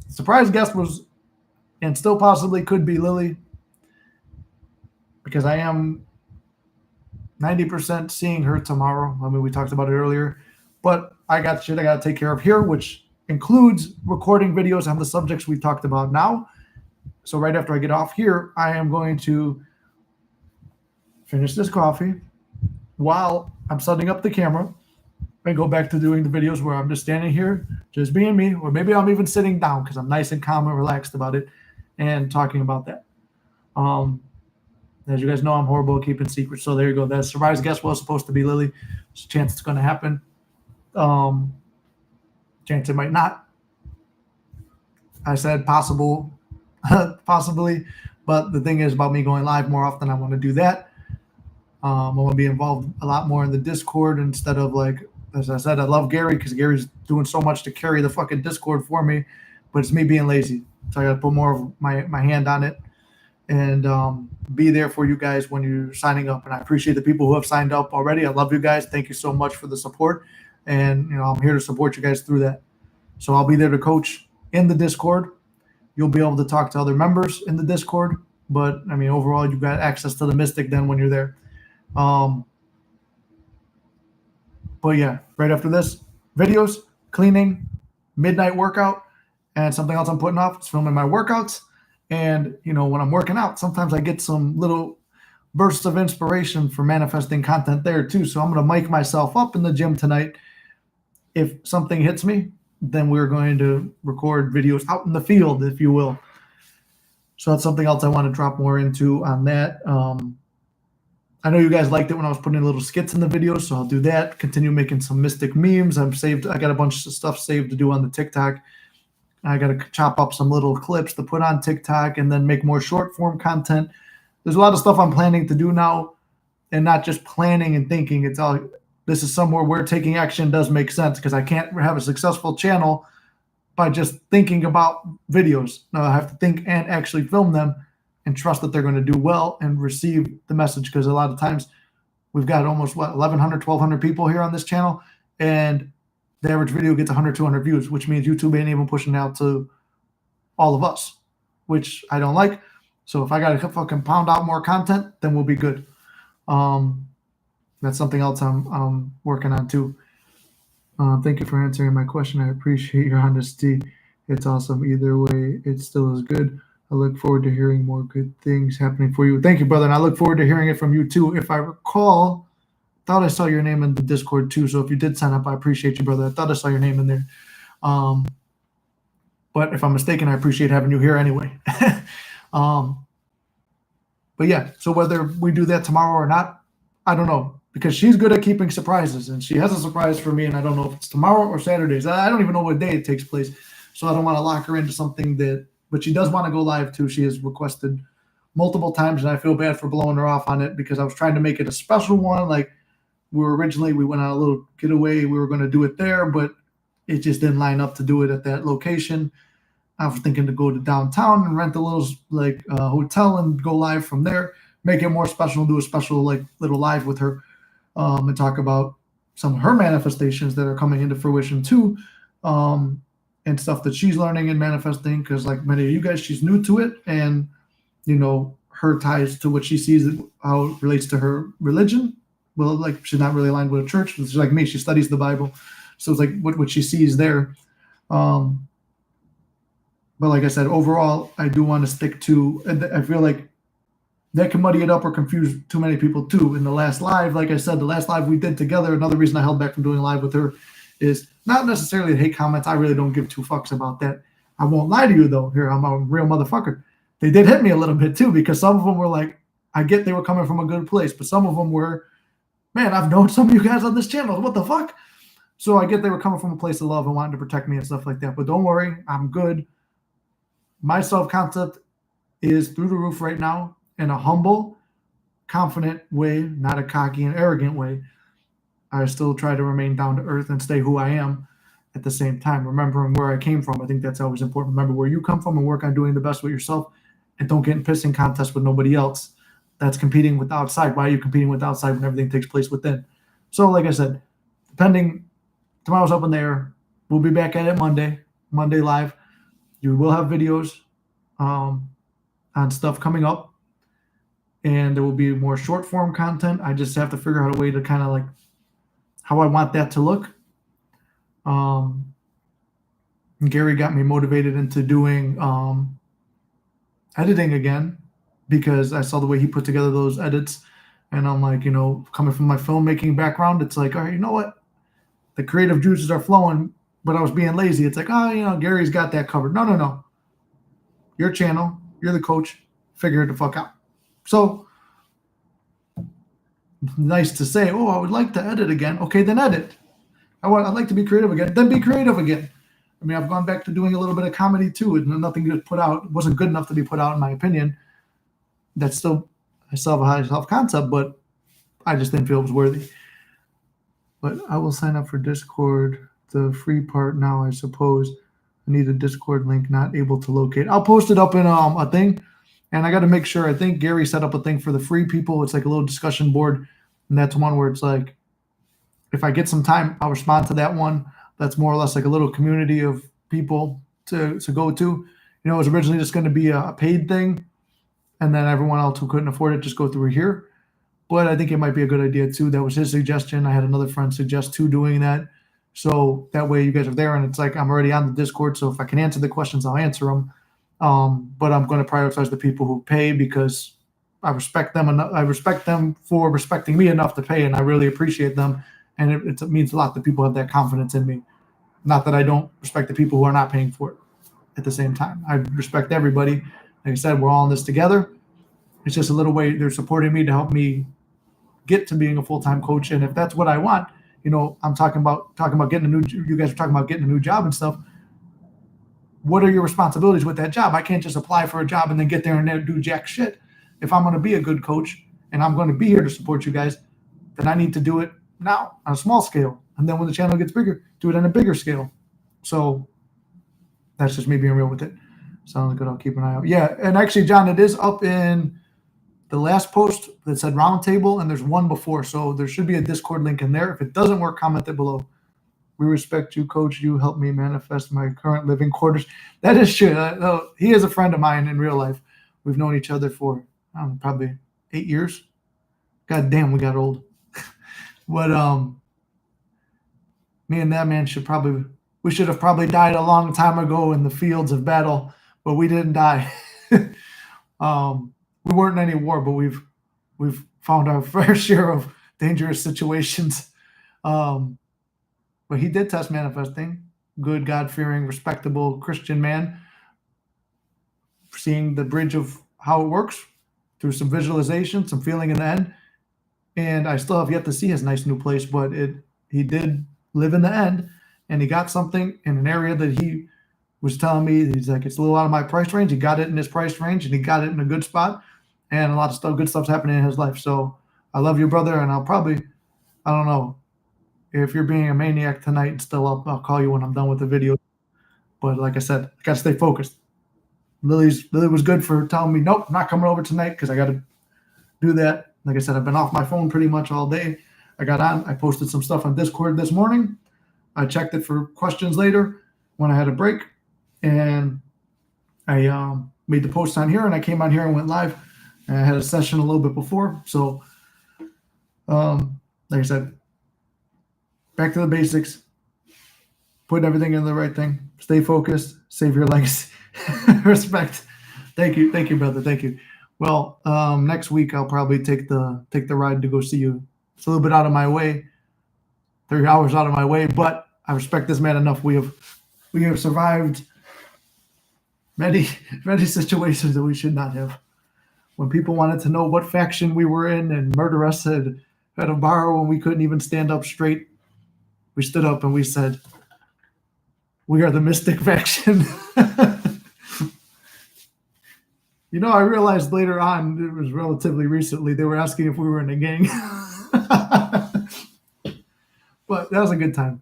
S1: surprise guest was, and still possibly could be, Lily, because I am 90% seeing her tomorrow. I mean, we talked about it earlier. But I got shit I got to take care of here, which includes recording videos on the subjects we talked about now. So right after I get off here, I am going to finish this coffee while I'm setting up the camera and go back to doing the videos where I'm just standing here, just being me, or maybe I'm even sitting down because I'm nice and calm and relaxed about it and talking about that. As you guys know, I'm horrible at keeping secrets. So there you go. That surprise guest was supposed to be Lily. There's a chance it's going to happen. Chance it might not. I said possible, possibly. But the thing is about me going live more often, I want to do that. I want to be involved a lot more in the Discord instead of like, as I said, I love Gary because Gary's doing so much to carry the fucking Discord for me, but it's me being lazy. So I got to put more of my hand on it and be there for you guys when you're signing up. And I appreciate the people who have signed up already. I love you guys. Thank you so much for the support. And, I'm here to support you guys through that. So I'll be there to coach in the Discord. You'll be able to talk to other members in the Discord. But, I mean, overall, you've got access to the Mystic then when you're there. But yeah, right after this, videos, cleaning, midnight workout, and something else I'm putting off is filming my workouts. And, when I'm working out, sometimes I get some little bursts of inspiration for manifesting content there too. So I'm going to mic myself up in the gym tonight. If something hits me, then we're going to record videos out in the field, if you will. So that's something else I want to drop more into on that. I know you guys liked it when I was putting little skits in the videos, so I'll do that. Continue making some Mystic memes. I got a bunch of stuff saved to do on the TikTok. I got to chop up some little clips to put on TikTok and then make more short form content. There's a lot of stuff I'm planning to do now, and not just planning and thinking. This is somewhere where taking action does make sense because I can't have a successful channel by just thinking about videos. No, I have to think and actually film them and trust that they're going to do well and receive the message, because a lot of times we've got almost 1,100, 1,200 people here on this channel, and the average video gets 100, 200 views, which means YouTube ain't even pushing out to all of us, which I don't like. So if I got to fucking pound out more content, then we'll be good. That's something else I'm working on too. Thank you for answering my question. I appreciate your honesty. It's awesome. Either way, it still is good. I look forward to hearing more good things happening for you. Thank you, brother. And I look forward to hearing it from you too. If I recall, thought I saw your name in the Discord too. So if you did sign up, I appreciate you, brother. I thought I saw your name in there. But if I'm mistaken, I appreciate having you here anyway. But yeah, so whether we do that tomorrow or not, I don't know, because she's good at keeping surprises, and she has a surprise for me, and I don't know if it's tomorrow or Saturdays. I don't even know what day it takes place, so I don't want to lock her into something but she does want to go live too. She has requested multiple times, and I feel bad for blowing her off on it because I was trying to make it a special one. Like we went on a little getaway. We were going to do it there, but it just didn't line up to do it at that location. I was thinking to go to downtown and rent a little hotel and go live from there, make it more special, do a special little live with her, and talk about some of her manifestations that are coming into fruition too, and stuff that she's learning and manifesting. Because like many of you guys, she's new to it, and her ties to what she sees, how it relates to her religion. Well, like she's not really aligned with a church. She's like me; she studies the Bible, so it's like what she sees there. But like I said, overall, I do want to stick to, and I feel like that can muddy it up or confuse too many people too. In the last live, like I said, the last live we did together, another reason I held back from doing a live with her is not necessarily hate comments. I really don't give two fucks about that. I won't lie to you though. Here, I'm a real motherfucker. They did hit me a little bit too, because some of them were like, I get they were coming from a good place, but some of them were, man, I've known some of you guys on this channel. What the fuck? So I get they were coming from a place of love and wanting to protect me and stuff like that. But don't worry, I'm good. My self-concept is through the roof right now, in a humble, confident way, not a cocky and arrogant way. I still try to remain down to earth and stay who I am at the same time, remembering where I came from. I think that's always important. Remember where you come from and work on doing the best with yourself, and don't get in pissing contests with nobody else. That's competing with outside. Why are you competing with outside when everything takes place within? So like I said, tomorrow's up in the air. We'll be back at it Monday live. You will have videos on stuff coming up, and there will be more short form content. I just have to figure out a way to kind of like how I want that to look. Gary got me motivated into doing editing again, because I saw the way he put together those edits And I'm like, coming from my filmmaking background, it's like, all right, you know what? The creative juices are flowing, but I was being lazy. It's like, oh, Gary's got that covered. No, no, no. Your channel, you're the coach. Figure it the fuck out. So nice to say, oh, I would like to edit again. Okay, then edit. I'd like to be creative again. Then be creative again. I mean, I've gone back to doing a little bit of comedy too, and nothing to put out. It wasn't good enough to be put out, in my opinion. I still have a high self concept, but I just didn't feel it was worthy. But I will sign up for Discord, the free part now, I suppose. I need a Discord link, not able to locate. I'll post it up in a thing, and I got to make sure. I think Gary set up a thing for the free people. It's like a little discussion board, and that's one where it's like, if I get some time, I'll respond to that one. That's more or less like a little community of people to go to. It was originally just going to be a paid thing, and then everyone else who couldn't afford it just go through here. But I think it might be a good idea too. That was his suggestion. I had another friend suggest too doing that. So that way you guys are there, and it's like I'm already on the Discord. So if I can answer the questions, I'll answer them. But I'm going to prioritize the people who pay because I respect them enough. I respect them for respecting me enough to pay, and I really appreciate them. And it means a lot that people have that confidence in me. Not that I don't respect the people who are not paying for it at the same time. I respect everybody. Like I said, we're all in this together. It's just a little way they're supporting me to help me get to being a full-time coach. And if that's what I want, I'm talking about getting you guys are talking about getting a new job and stuff. What are your responsibilities with that job? I can't just apply for a job and then get there and do jack shit. If I'm going to be a good coach and I'm going to be here to support you guys, then I need to do it now on a small scale. And then when the channel gets bigger, do it on a bigger scale. So that's just me being real with it. Sounds good. I'll keep an eye out. Yeah. And actually, John, it is up in the last post that said roundtable, and there's one before. So there should be a Discord link in there. If it doesn't work, comment it below. We respect you, coach. You helped me manifest my current living quarters. That is true. He is a friend of mine in real life. We've known each other for probably 8 years. God damn, we got old. But me and that man should have probably died a long time ago in the fields of battle, but we didn't die. We weren't in any war, but we've found our fair share of dangerous situations. But he did test manifesting. Good, God-fearing, respectable Christian man. Seeing the bridge of how it works through some visualization, some feeling in the end. And I still have yet to see his nice new place, but he did live in the end, and he got something in an area that he was telling me, he's like, it's a little out of my price range. He got it in his price range, and he got it in a good spot, and a lot of good stuff's happening in his life. So I love you, brother, and I don't know, if you're being a maniac tonight and still up, I'll call you when I'm done with the video. But like I said, I got to stay focused. Lily was good for telling me, nope, I'm not coming over tonight because I got to do that. Like I said, I've been off my phone pretty much all day. I got on. I posted some stuff on Discord this morning. I checked it for questions later when I had a break. And I made the post on here, and I came on here and went live. And I had a session a little bit before. So, like I said, back to the basics. Put everything in the right thing. Stay focused. Save your legacy. Respect. Thank you, brother. Thank you. Well, next week I'll probably take the ride to go see you. It's a little bit out of my way, 3 hours out of my way, but I respect this man enough. We have survived many situations that we should not have. When people wanted to know what faction we were in and murder us at a bar when we couldn't even stand up straight, we stood up and we said, we are the Mystic faction. I realized later on, it was relatively recently, they were asking if we were in a gang. But that was a good time.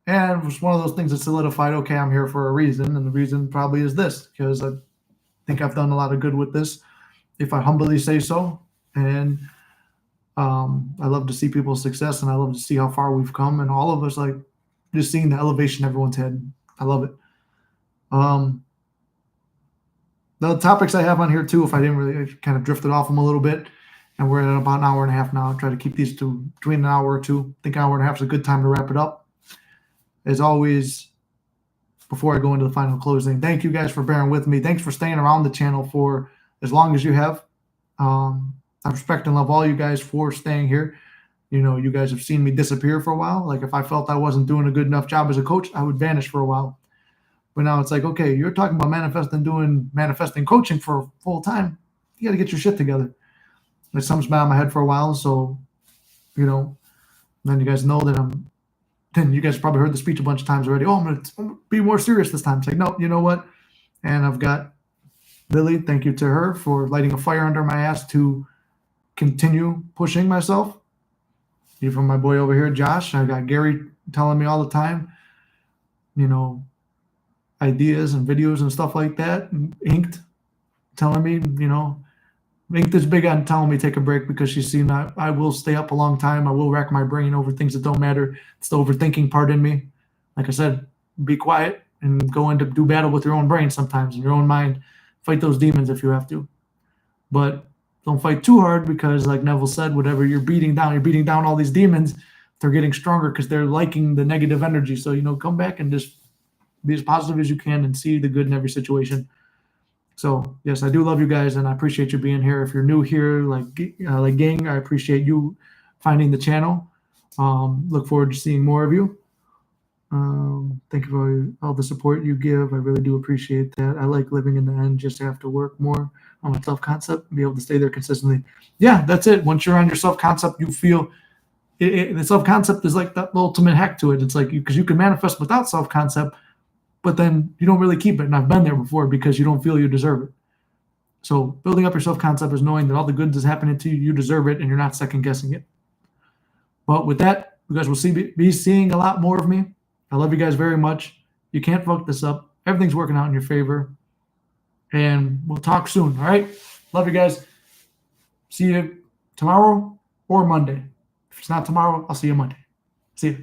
S1: And it was one of those things that solidified, okay, I'm here for a reason. And the reason probably is this, because I think I've done a lot of good with this, if I humbly say so. And I love to see people's success, and I love to see how far we've come. And all of us, like, just seeing the elevation everyone's had. I love it. The topics I have on here too, if I didn't really, kind of drifted off them a little bit, and we're at about an hour and a half now. I'll try to keep these to between an hour or two. I think an hour and a half is a good time to wrap it up. As always, before I go into the final closing, thank you guys for bearing with me. Thanks for staying around the channel for as long as you have. I respect and love all you guys for staying here. You guys have seen me disappear for a while. Like if I felt I wasn't doing a good enough job as a coach, I would vanish for a while. But now it's like, okay, you're talking about manifesting coaching for full time. You got to get your shit together. And something's been on my head for a while. So, then you guys know that then you guys probably heard the speech a bunch of times already. Oh, I'm going to be more serious this time. It's like, no, you know what? And I've got Lily. Thank you to her for lighting a fire under my ass to continue pushing myself. Even my boy over here, Josh. I got Gary telling me all the time, ideas and videos and stuff like that. And Inked telling me, Inked is big on telling me take a break because she's seen I will stay up a long time. I will rack my brain over things that don't matter. It's the overthinking part in me. Like I said, be quiet and go in to do battle with your own brain sometimes in your own mind. Fight those demons if you have to. But don't fight too hard because, like Neville said, whatever you're beating down all these demons. They're getting stronger because they're liking the negative energy. So, come back and just be as positive as you can and see the good in every situation. So, yes, I do love you guys, and I appreciate you being here. If you're new here, like Gang, I appreciate you finding the channel. Look forward to seeing more of you. Thank you for all the support you give. I really do appreciate that. I like living in the end just to have to work more on my self-concept and be able to stay there consistently. Yeah, that's it. Once you're on your self-concept, you feel the self-concept is like the ultimate hack to it. It's like because you can manifest without self-concept, but then you don't really keep it. And I've been there before because you don't feel you deserve it. So building up your self-concept is knowing that all the good is happening to you, you deserve it, and you're not second-guessing it. But with that, you guys will be seeing a lot more of me. I love you guys very much. You can't fuck this up. Everything's working out in your favor. And we'll talk soon, all right? Love you guys. See you tomorrow or Monday. If it's not tomorrow, I'll see you Monday. See you.